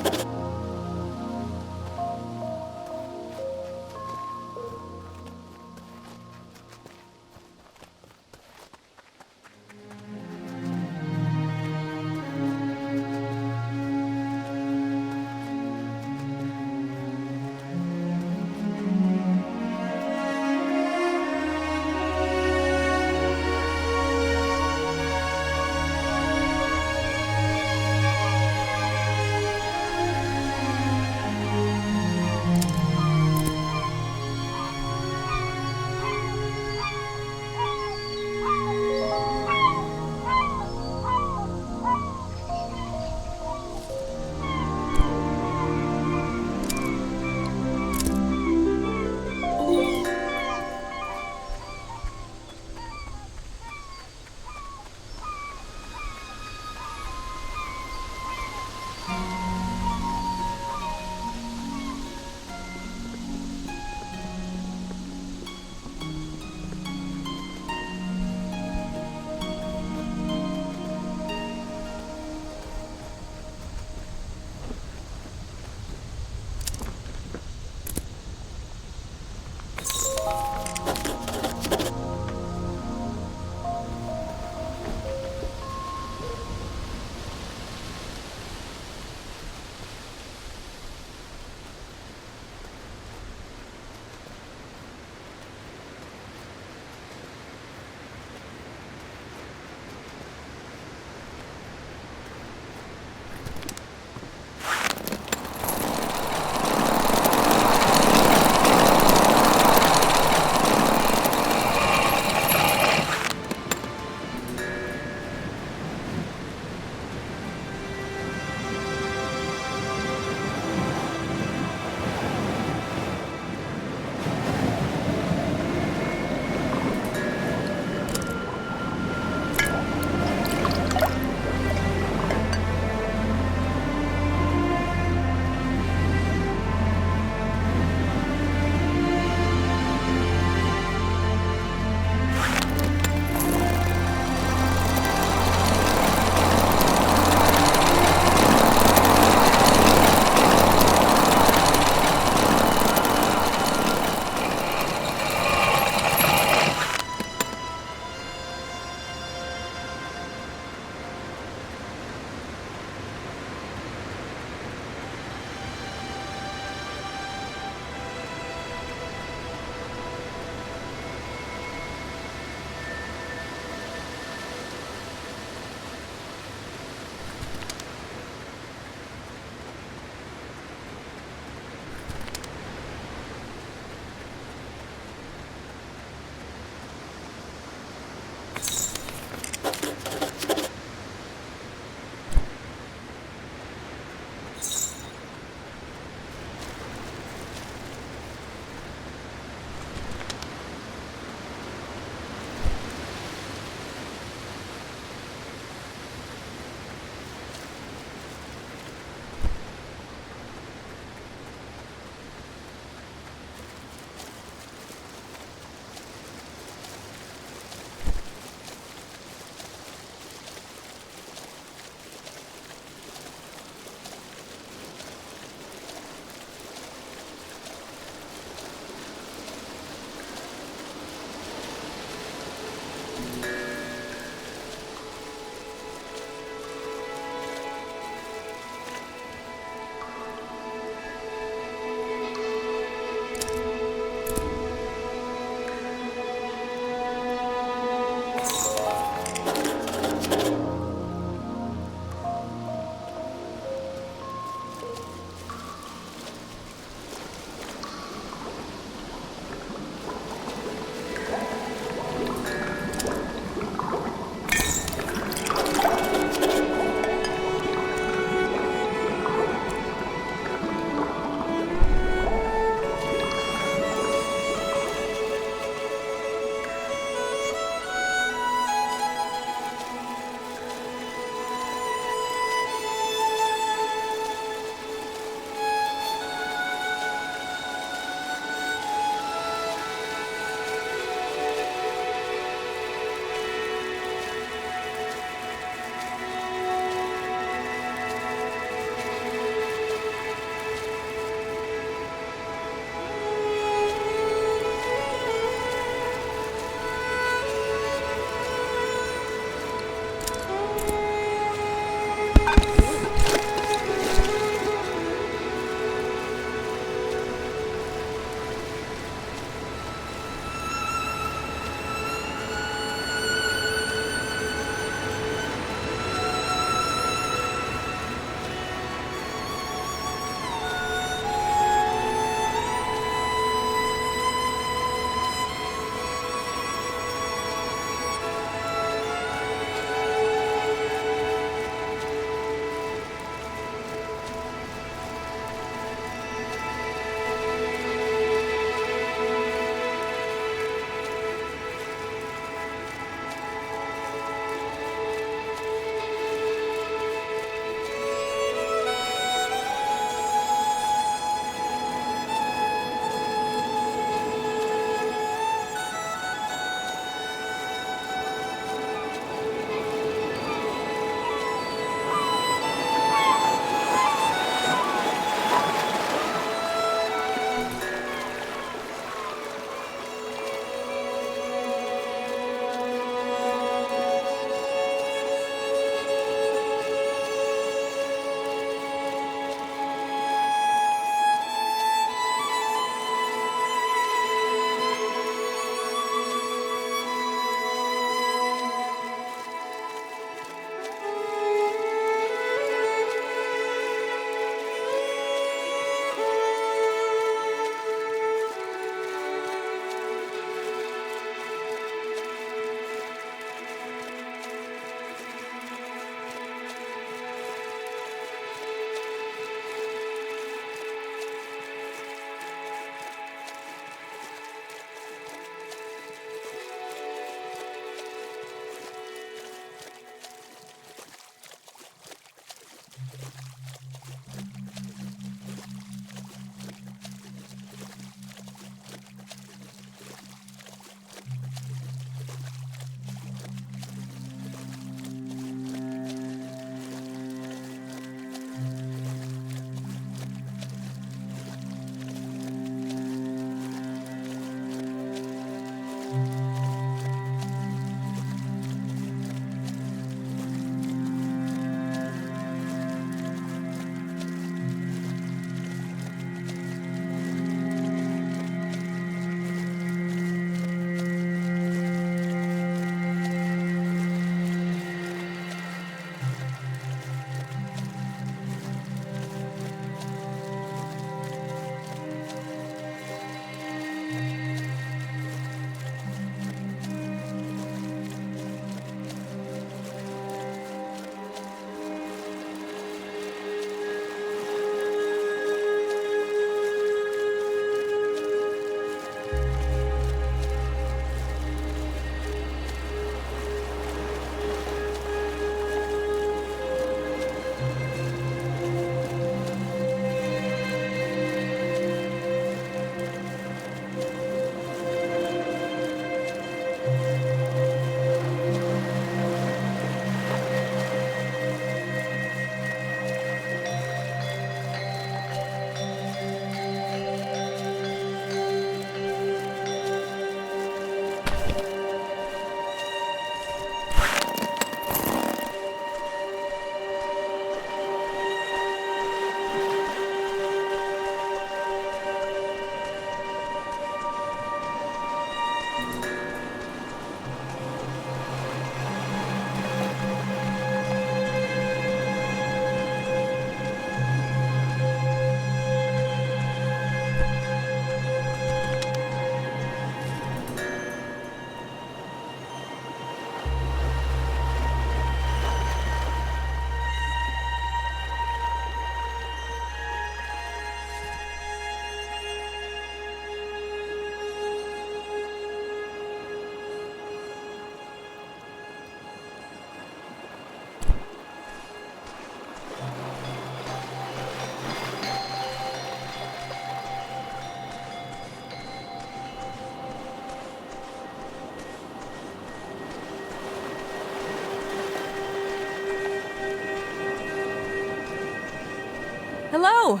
Hello!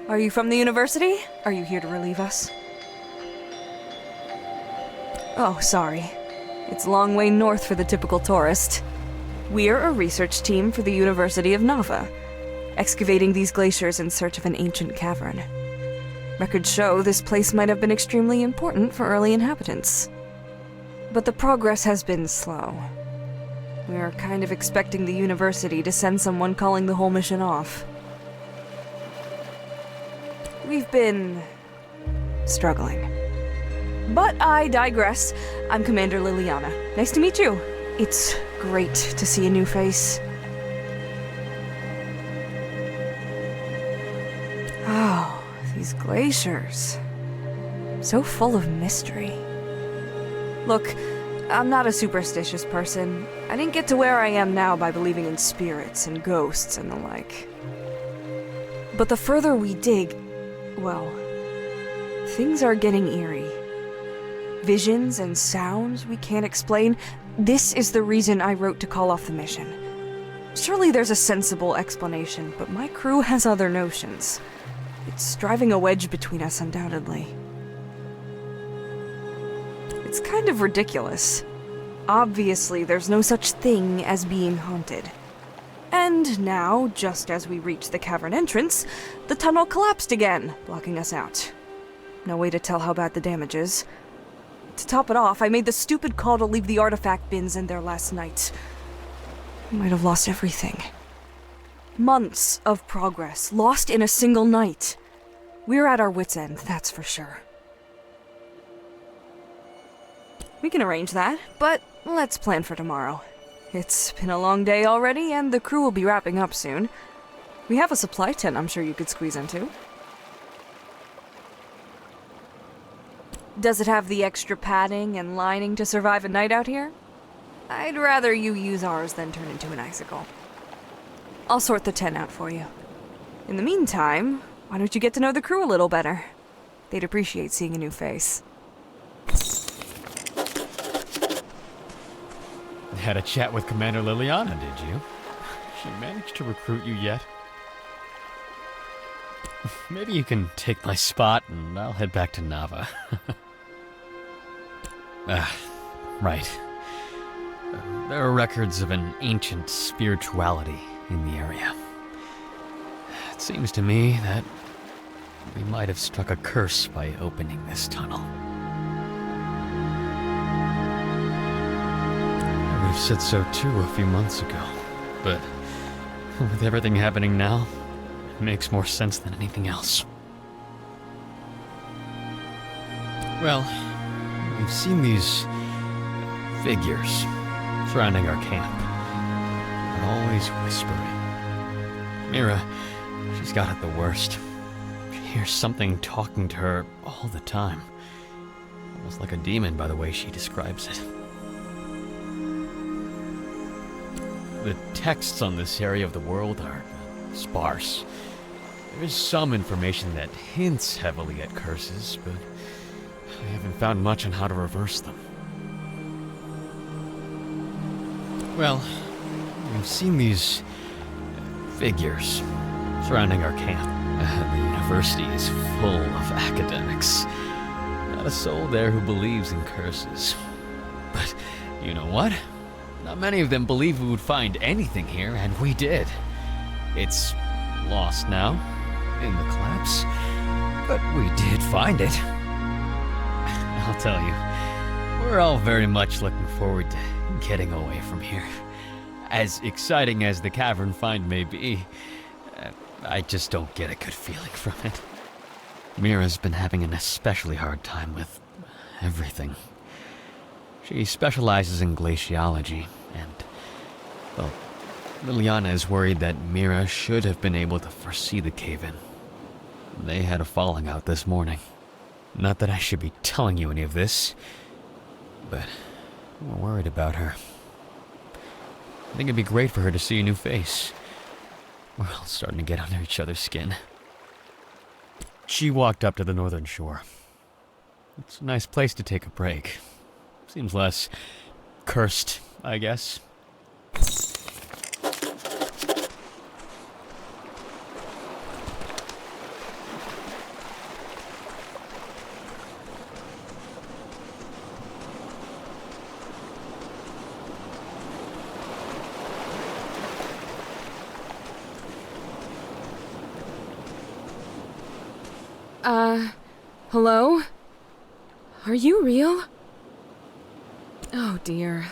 Are you from the university? Are you here to relieve us? Oh, sorry. It's a long way north for the typical tourist. We're a research team for the University of Nava, excavating these glaciers in search of an ancient cavern. Records show this place might have been extremely important for early inhabitants. But the progress has been slow. We're kind of expecting the university to send someone calling the whole mission off. We've been struggling. But I digress. I'm Commander Liliana. Nice to meet you. It's great to see a new face. Oh, these glaciers. So full of mystery. Look, I'm not a superstitious person. I didn't get to where I am now by believing in spirits and ghosts and the like. But the further we dig, well, things are getting eerie. Visions and sounds we can't explain. This is the reason I wrote to call off the mission. Surely there's a sensible explanation, but my crew has other notions. It's driving a wedge between us, undoubtedly. It's kind of ridiculous. Obviously, there's no such thing as being haunted. And now, just as we reach the cavern entrance, the tunnel collapsed again, blocking us out. No way to tell how bad the damage is. To top it off, I made the stupid call to leave the artifact bins in there last night. I might have lost everything. Months of progress, lost in a single night. We're at our wits' end, that's for sure. We can arrange that, but let's plan for tomorrow. It's been a long day already, and the crew will be wrapping up soon. We have a supply tent I'm sure you could squeeze into. Does it have the extra padding and lining to survive a night out here? I'd rather you use ours than turn into an icicle. I'll sort the tent out for you. In the meantime, why don't you get to know the crew a little better? They'd appreciate seeing a new face. Had a chat with Commander Liliana, did you? She managed to recruit you yet? Maybe you can take my spot and I'll head back to Nava. Right. There are records of an ancient spirituality in the area. It seems to me that we might have struck a curse by opening this tunnel. I would have said so too a few months ago, but with everything happening now, it makes more sense than anything else. Well, we've seen these figures surrounding our camp, and always whispering. Mira, she's got it the worst. She hears something talking to her all the time, almost like a demon by the way she describes it. The texts on this area of the world are sparse. There is some information that hints heavily at curses, but I haven't found much on how to reverse them. Well, we've seen these figures surrounding our camp. The university is full of academics. Not a soul there who believes in curses. But you know what? Not many of them believed we would find anything here, and we did. It's lost now, in the collapse, but we did find it. I'll tell you, we're all very much looking forward to getting away from here. As exciting as the cavern find may be, I just don't get a good feeling from it. Mira's been having an especially hard time with everything. She specializes in glaciology, and, well, Liliana is worried that Mira should have been able to foresee the cave-in. They had a falling out this morning. Not that I should be telling you any of this, but we're worried about her. I think it'd be great for her to see a new face. We're all starting to get under each other's skin. She walked up to the northern shore. It's a nice place to take a break. Seems less cursed, I guess. Hello? Are you real? Oh dear.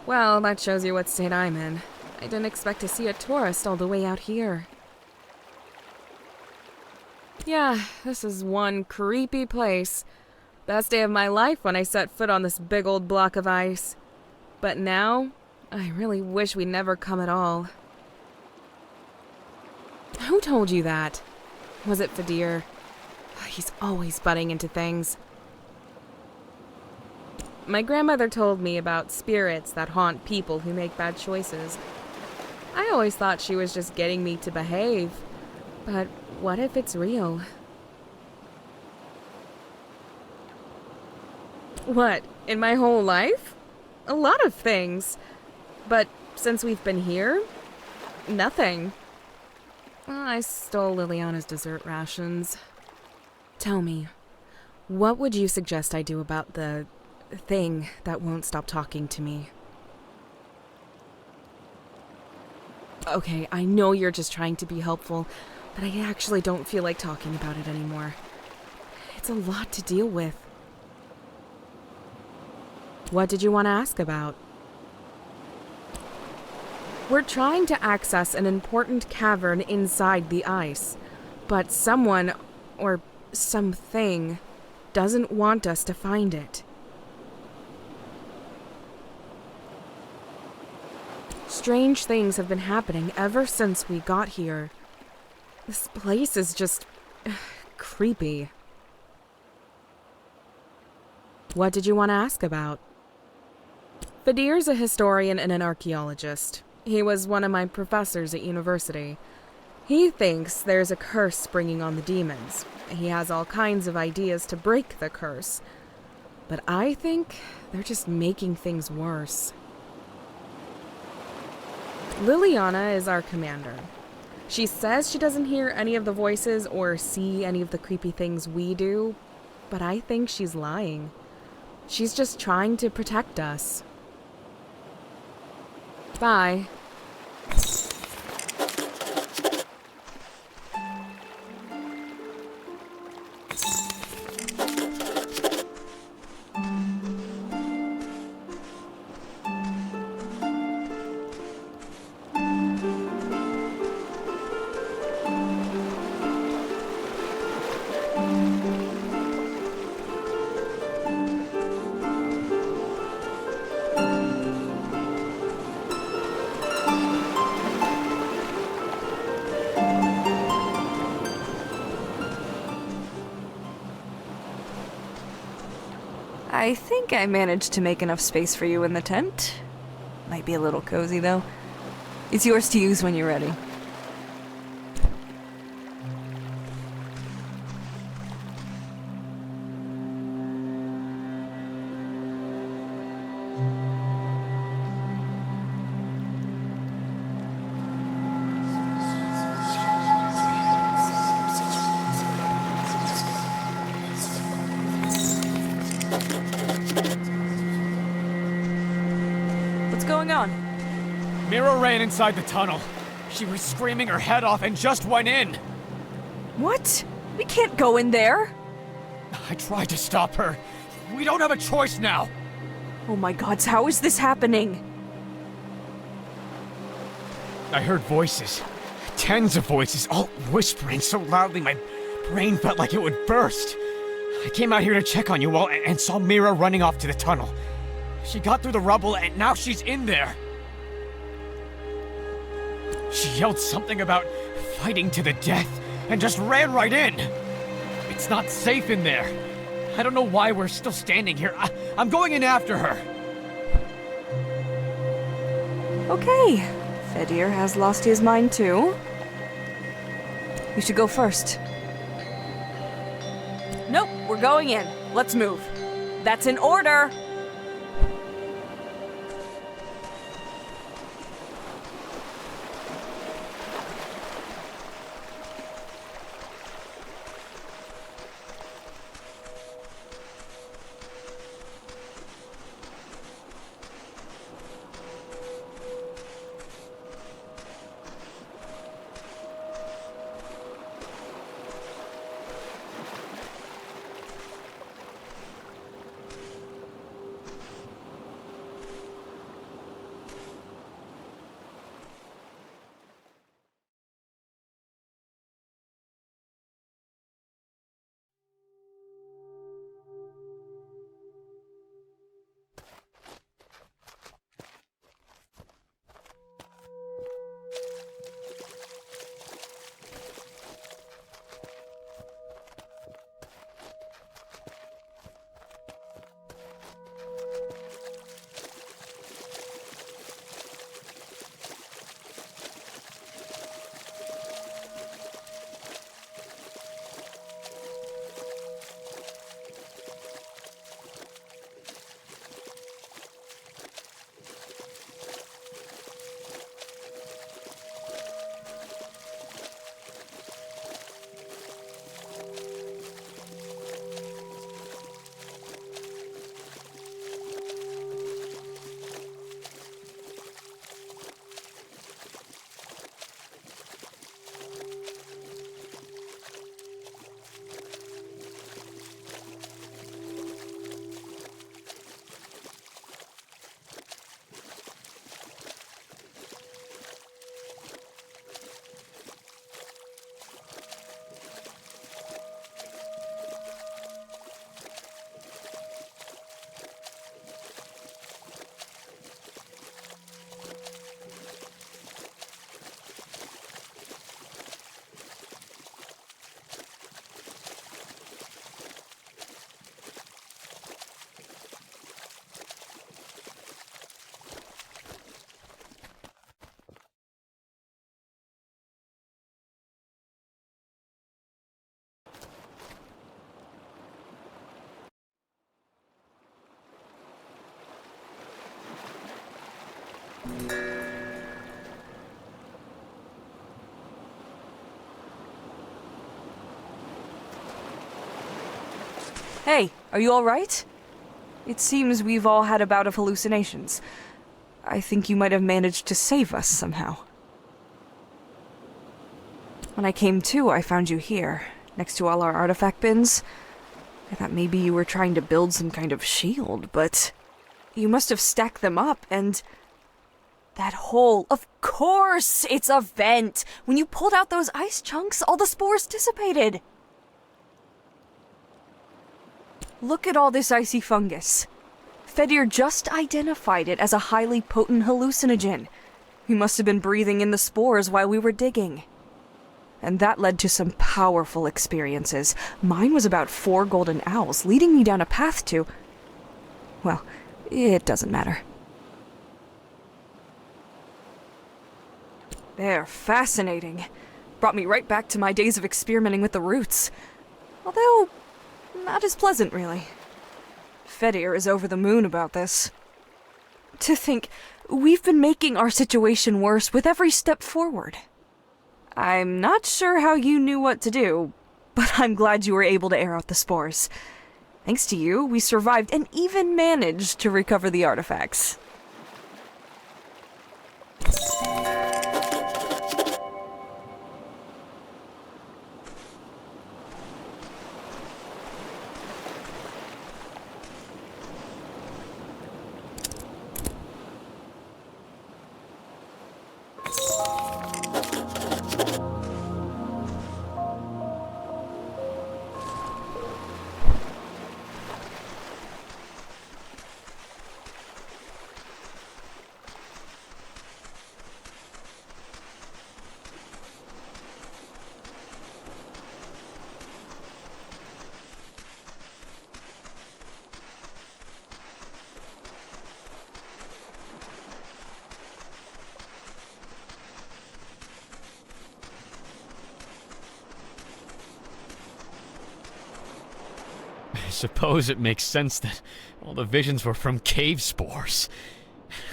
Well, that shows you what state I'm in. I didn't expect to see a tourist all the way out here. Yeah, this is one creepy place. Best day of my life when I set foot on this big old block of ice. But now, I really wish we'd never come at all. Who told you that? Was it Fadir? He's always butting into things. My grandmother told me about spirits that haunt people who make bad choices. I always thought she was just getting me to behave. But what if it's real? What, in my whole life? A lot of things. But since we've been here, nothing. I stole Liliana's dessert rations. Tell me, what would you suggest I do about the thing that won't stop talking to me? Okay, I know you're just trying to be helpful, but I actually don't feel like talking about it anymore. It's a lot to deal with. What did you want to ask about? We're trying to access an important cavern inside the ice, but someone, or something, doesn't want us to find it. Strange things have been happening ever since we got here. This place is just creepy. What did you want to ask about? Fadir's a historian and an archaeologist. He was one of my professors at university. He thinks there's a curse springing on the demons. He has all kinds of ideas to break the curse. But I think they're just making things worse. Liliana is our commander. She says she doesn't hear any of the voices or see any of the creepy things we do, but I think she's lying. She's just trying to protect us. Bye. I think I managed to make enough space for you in the tent. Might be a little cozy, though. It's yours to use when you're ready. What's going on? Mira ran inside the tunnel. She was screaming her head off and just went in. What? We can't go in there. I tried to stop her. We don't have a choice now. Oh my gods, how is this happening? I heard voices. Tens of voices, all whispering so loudly my brain felt like it would burst. I came out here to check on you all and saw Mira running off to the tunnel. She got through the rubble and now she's in there. She yelled something about fighting to the death and just ran right in. It's not safe in there. I don't know why we're still standing here. I'm going in after her. Okay. Fadir has lost his mind too. You should go first. Nope, we're going in. Let's move. That's an order! Hey, are you alright? It seems we've all had a bout of hallucinations. I think you might have managed to save us somehow. When I came to, I found you here, next to all our artifact bins. I thought maybe you were trying to build some kind of shield, but you must have stacked them up, and that hole, of course, it's a vent. When you pulled out those ice chunks, all the spores dissipated. Look at all this icy fungus. Fedir just identified it as a highly potent hallucinogen. We must have been breathing in the spores while we were digging. And that led to some powerful experiences. Mine was about 4 golden owls, leading me down a path to... Well, it doesn't matter. They're fascinating. Brought me right back to my days of experimenting with the roots. Although, not as pleasant, really. Fedir is over the moon about this. To think, we've been making our situation worse with every step forward. I'm not sure how you knew what to do, but I'm glad you were able to air out the spores. Thanks to you, we survived and even managed to recover the artifacts. I suppose it makes sense that all the visions were from cave spores.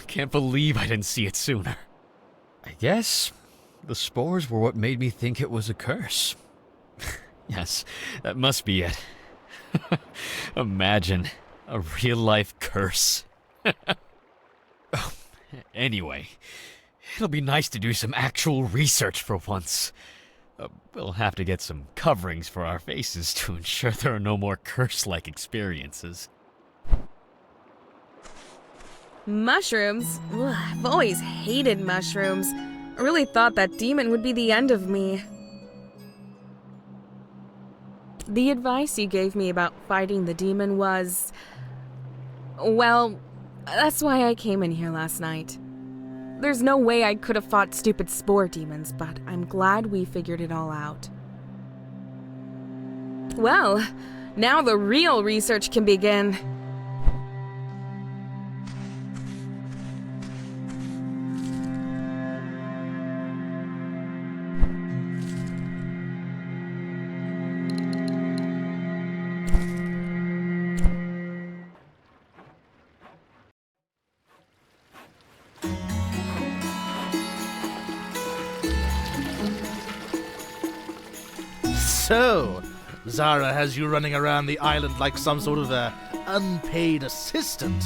Can't believe I didn't see it sooner. I guess the spores were what made me think it was a curse. Yes, that must be it. Imagine a real-life curse. Oh, anyway, it'll be nice to do some actual research for once. We'll have to get some coverings for our faces to ensure there are no more curse-like experiences. Mushrooms? Ugh, I've always hated mushrooms. I really thought that demon would be the end of me. The advice you gave me about fighting the demon was... Well, that's why I came in here last night. There's no way I could have fought stupid spore demons, but I'm glad we figured it all out. Well, now the real research can begin. So, Zara has you running around the island like some sort of unpaid assistant.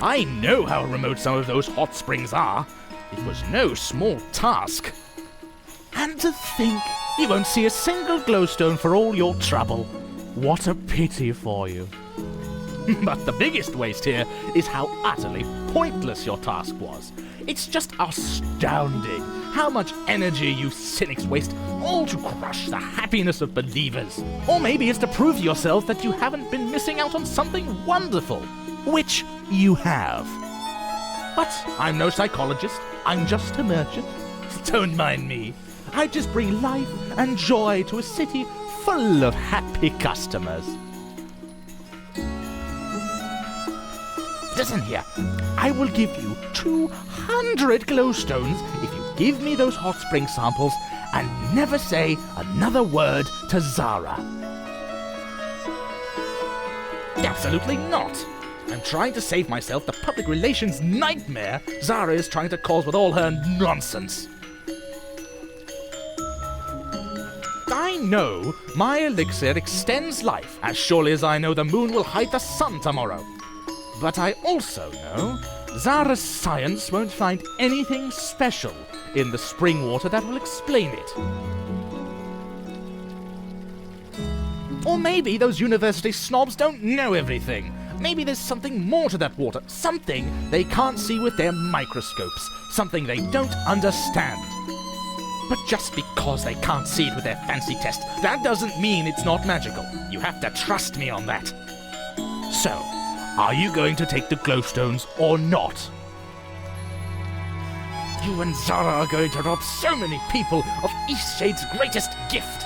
I know how remote some of those hot springs are. It was no small task. And to think you won't see a single glowstone for all your trouble. What a pity for you. But the biggest waste here is how utterly pointless your task was. It's just astounding how much energy you cynics waste, all to crush the happiness of believers. Or maybe it's to prove to yourself that you haven't been missing out on something wonderful, which you have. But I'm no psychologist, I'm just a merchant. Don't mind me. I just bring life and joy to a city full of happy customers. Listen here, I will give you 200 glowstones if you give me those hot spring samples and never say another word to Zara. Absolutely not. I'm trying to save myself the public relations nightmare Zara is trying to cause with all her nonsense. I know my elixir extends life as surely as I know the moon will hide the sun tomorrow. But I also know Zara's science won't find anything special in the spring water that will explain it. Or maybe those university snobs don't know everything. Maybe there's something more to that water, something they can't see with their microscopes, something they don't understand. But just because they can't see it with their fancy test, that doesn't mean it's not magical. You have to trust me on that. So, are you going to take the glowstones or not? You and Zara are going to rob so many people of Eastshade's greatest gift.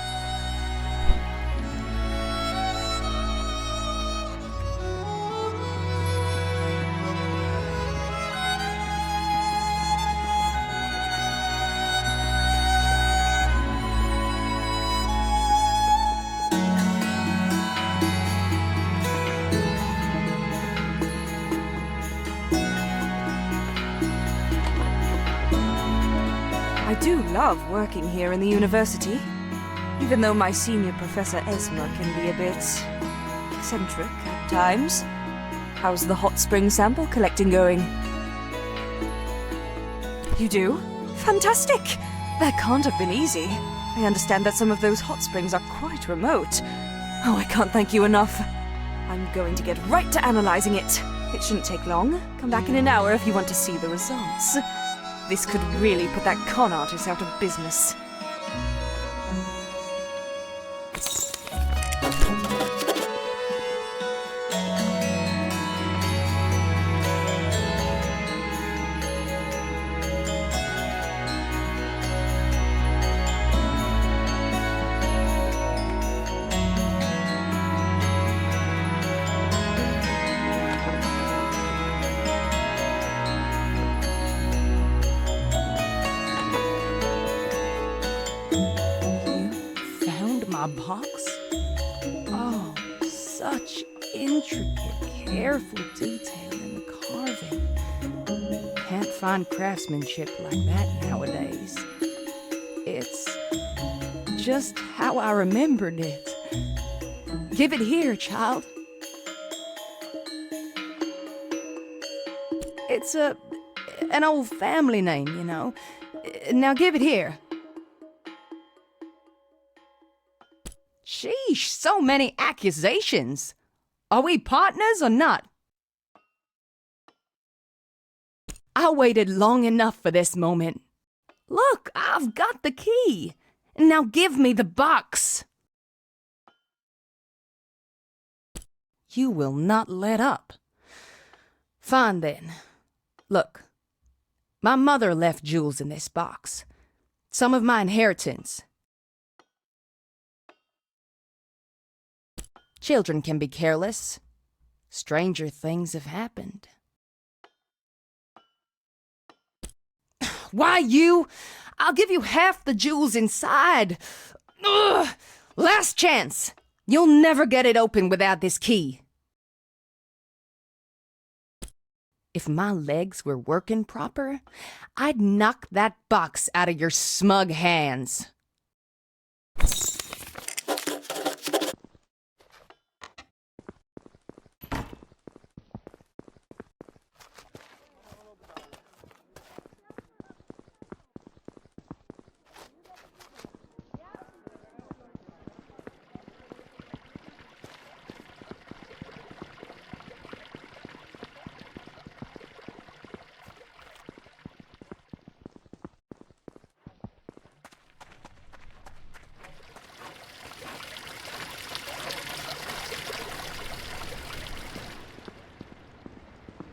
I do love working here in the university, even though my senior Professor Esmer can be a bit eccentric at times. How's the hot spring sample collecting going? You do? Fantastic! That can't have been easy. I understand that some of those hot springs are quite remote. Oh, I can't thank you enough. I'm going to get right to analyzing it. It shouldn't take long. Come back in an hour if you want to see the results. This could really put that con artist out of business. Box? Oh, such intricate, careful detail in the carving. Can't find craftsmanship like that nowadays. It's just how I remembered it. Give it here, child. It's an old family name, you know. Now give it here. Sheesh, so many accusations. Are we partners or not? I waited long enough for this moment. Look, I've got the key. Now give me the box. You will not let up. Fine then. Look, my mother left jewels in this box. Some of my inheritance. Children can be careless. Stranger things have happened. Why you? I'll give you half the jewels inside. Ugh! Last chance. You'll never get it open without this key. If my legs were working proper, I'd knock that box out of your smug hands.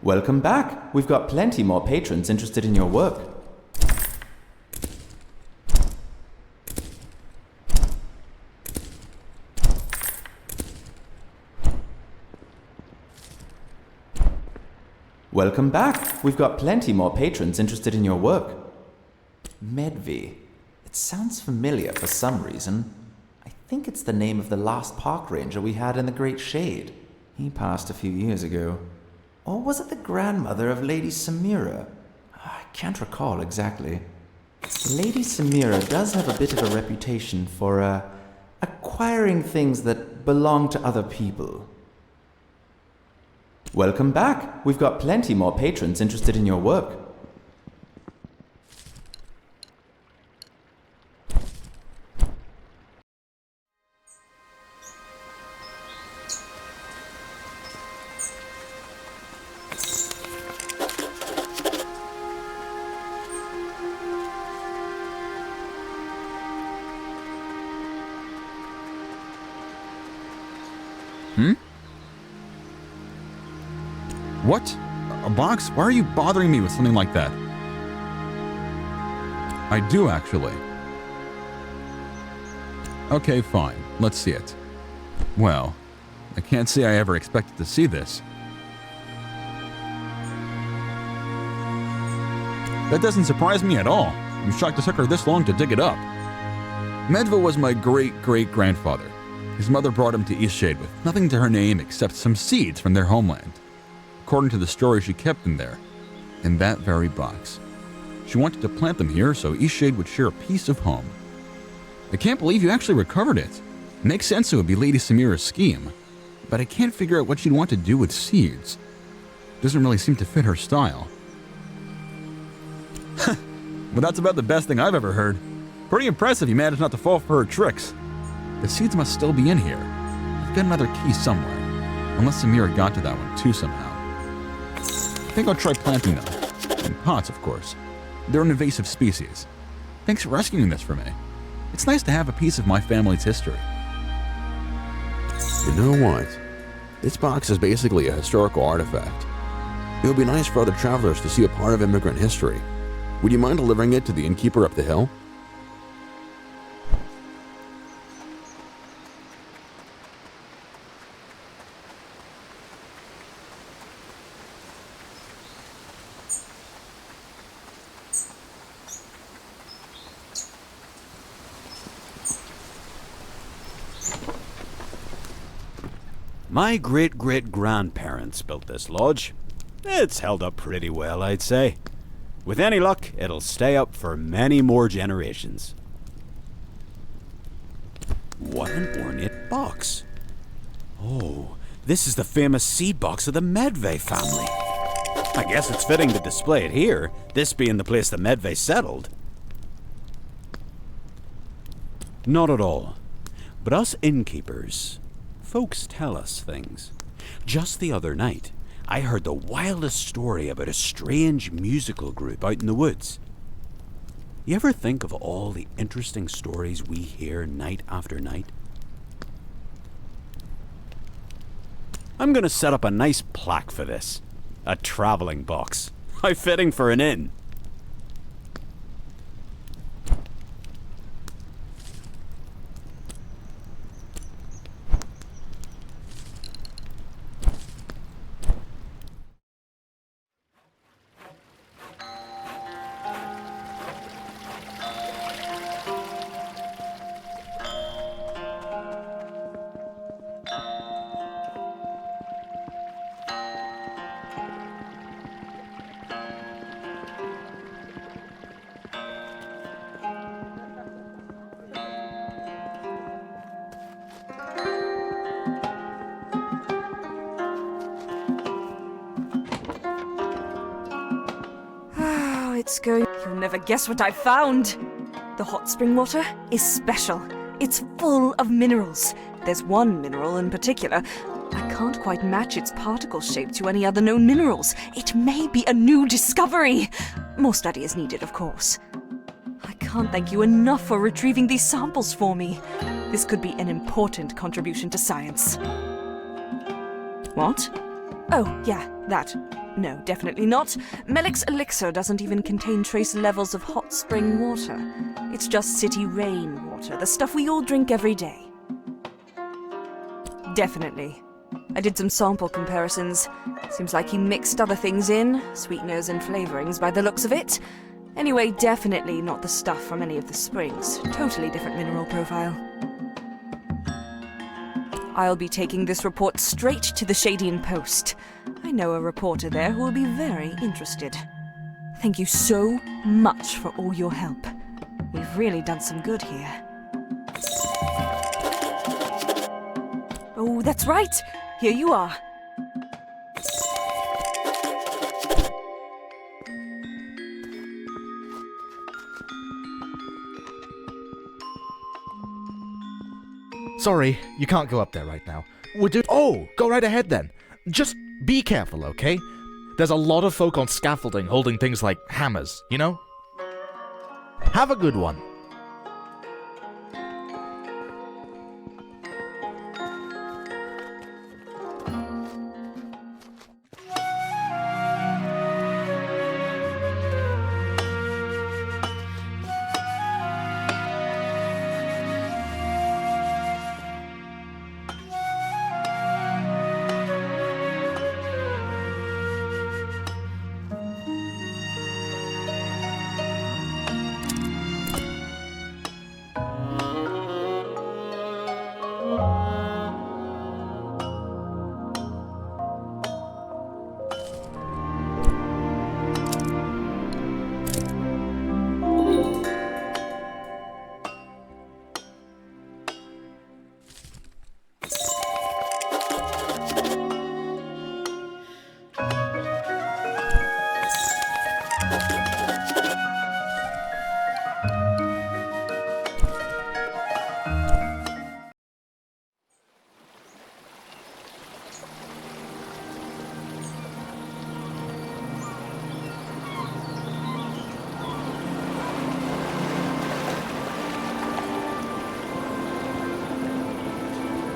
Welcome back. We've got plenty more patrons interested in your work. Welcome back. We've got plenty more patrons interested in your work. Medvi. It sounds familiar for some reason. I think it's the name of the last park ranger we had in the Great Shade. He passed a few years ago. Or was it the grandmother of Lady Samira? I can't recall exactly. Lady Samira does have a bit of a reputation for, acquiring things that belong to other people. Welcome back. We've got plenty more patrons interested in your work. What? A box? Why are you bothering me with something like that? I do, actually. Okay, fine. Let's see it. Well, I can't say I ever expected to see this. That doesn't surprise me at all. I'm shocked it took her this long to dig it up. Medva was my great-great-grandfather. His mother brought him to Eastshade with nothing to her name except some seeds from their homeland. According to the story, she kept them there, in that very box. She wanted to plant them here so Eastshade would share a piece of home. I can't believe you actually recovered it. It makes sense it would be Lady Samira's scheme, but I can't figure out what she'd want to do with seeds. Doesn't really seem to fit her style. Well, that's about the best thing I've ever heard. Pretty impressive you managed not to fall for her tricks. The seeds must still be in here. I've got another key somewhere, unless Samira got to that one too somehow. I think I'll try planting them. In pots, of course. They're an invasive species. Thanks for rescuing this for me. It's nice to have a piece of my family's history. You know what? This box is basically a historical artifact. It would be nice for other travelers to see a part of immigrant history. Would you mind delivering it to the innkeeper up the hill? My great-great-grandparents built this lodge. It's held up pretty well, I'd say. With any luck, it'll stay up for many more generations. What an ornate box. Oh, this is the famous seed box of the Medvay family. I guess it's fitting to display it here, this being the place the Medvay settled. Not at all. But us innkeepers, folks tell us things. Just the other night, I heard the wildest story about a strange musical group out in the woods. You ever think of all the interesting stories we hear night after night? I'm gonna set up a nice plaque for this. A traveling box. How fitting for an inn. It's going... You'll never guess what I've found! The hot spring water is special. It's full of minerals. There's one mineral in particular. I can't quite match its particle shape to any other known minerals. It may be a new discovery! More study is needed, of course. I can't thank you enough for retrieving these samples for me. This could be an important contribution to science. What? Oh, yeah, that. No, definitely not. Melik's elixir doesn't even contain trace levels of hot spring water. It's just city rain water, the stuff we all drink every day. Definitely. I did some sample comparisons. Seems like he mixed other things in, sweeteners and flavorings by the looks of it. Anyway, definitely not the stuff from any of the springs. Totally different mineral profile. I'll be taking this report straight to the Shadian Post. I know a reporter there who will be very interested. Thank you so much for all your help. We've really done some good here. Oh, that's right! Here you are. Sorry, you can't go up there right now. Oh, go right ahead then. Just be careful, okay? There's a lot of folk on scaffolding holding things like hammers, you know? Have a good one.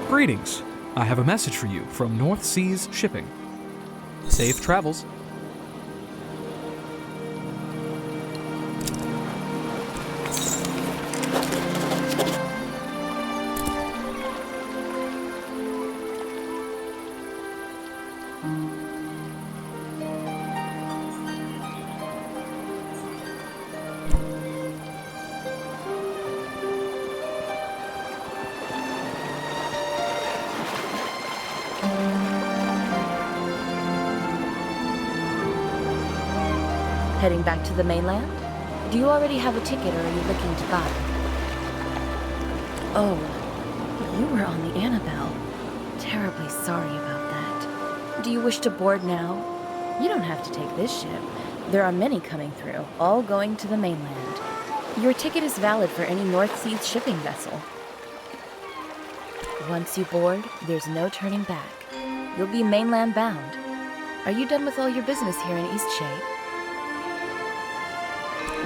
Greetings. I have a message for you from North Seas Shipping. Safe travels. Heading back to the mainland? Do you already have a ticket or are you looking to buy? Oh, you were on the Annabelle. Terribly sorry about that. Do you wish to board now? You don't have to take this ship. There are many coming through, all going to the mainland. Your ticket is valid for any North Seas shipping vessel. Once you board, there's no turning back. You'll be mainland bound. Are you done with all your business here in Eastshade?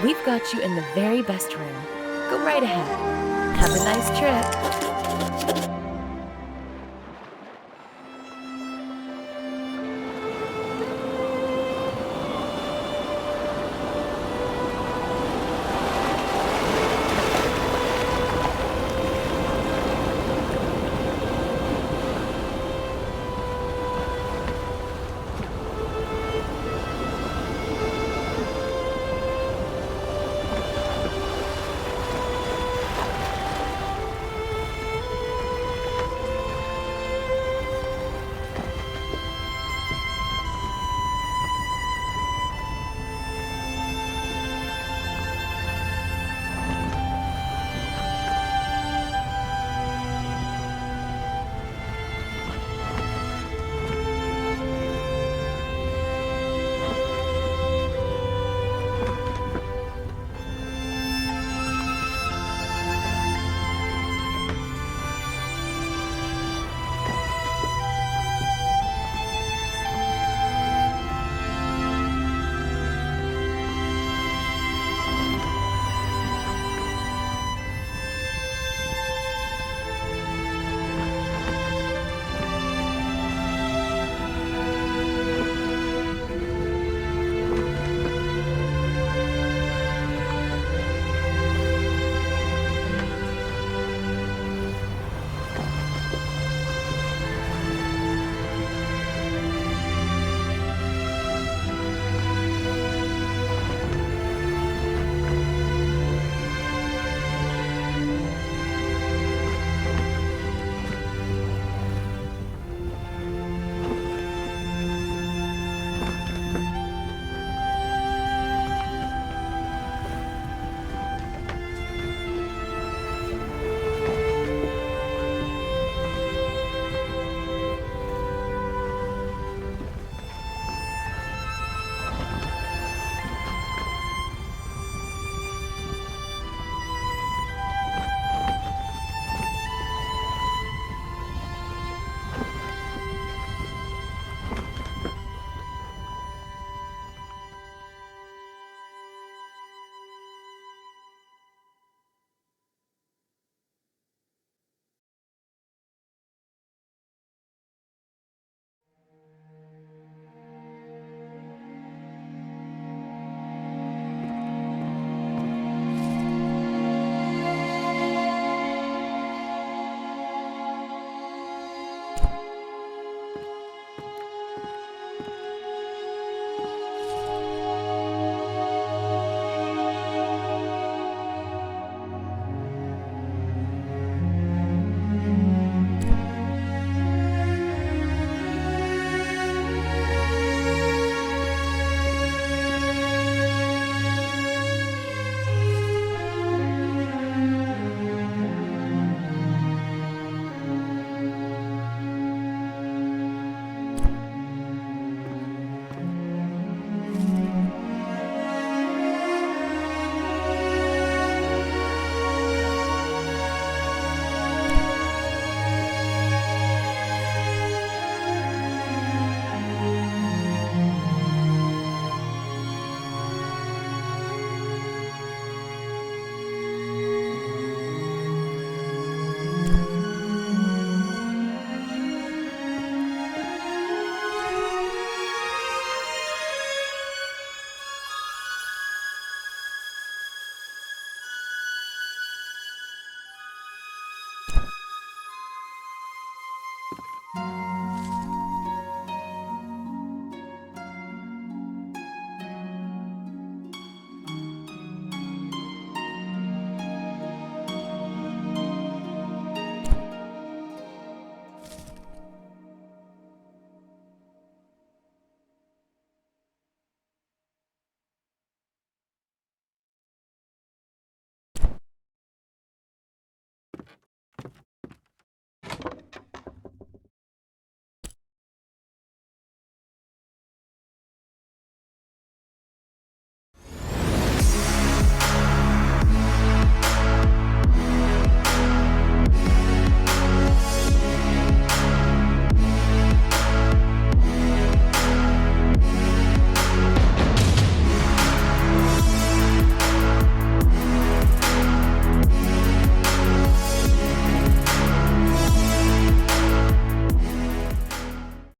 We've got you in the very best room. Go right ahead. Have a nice trip.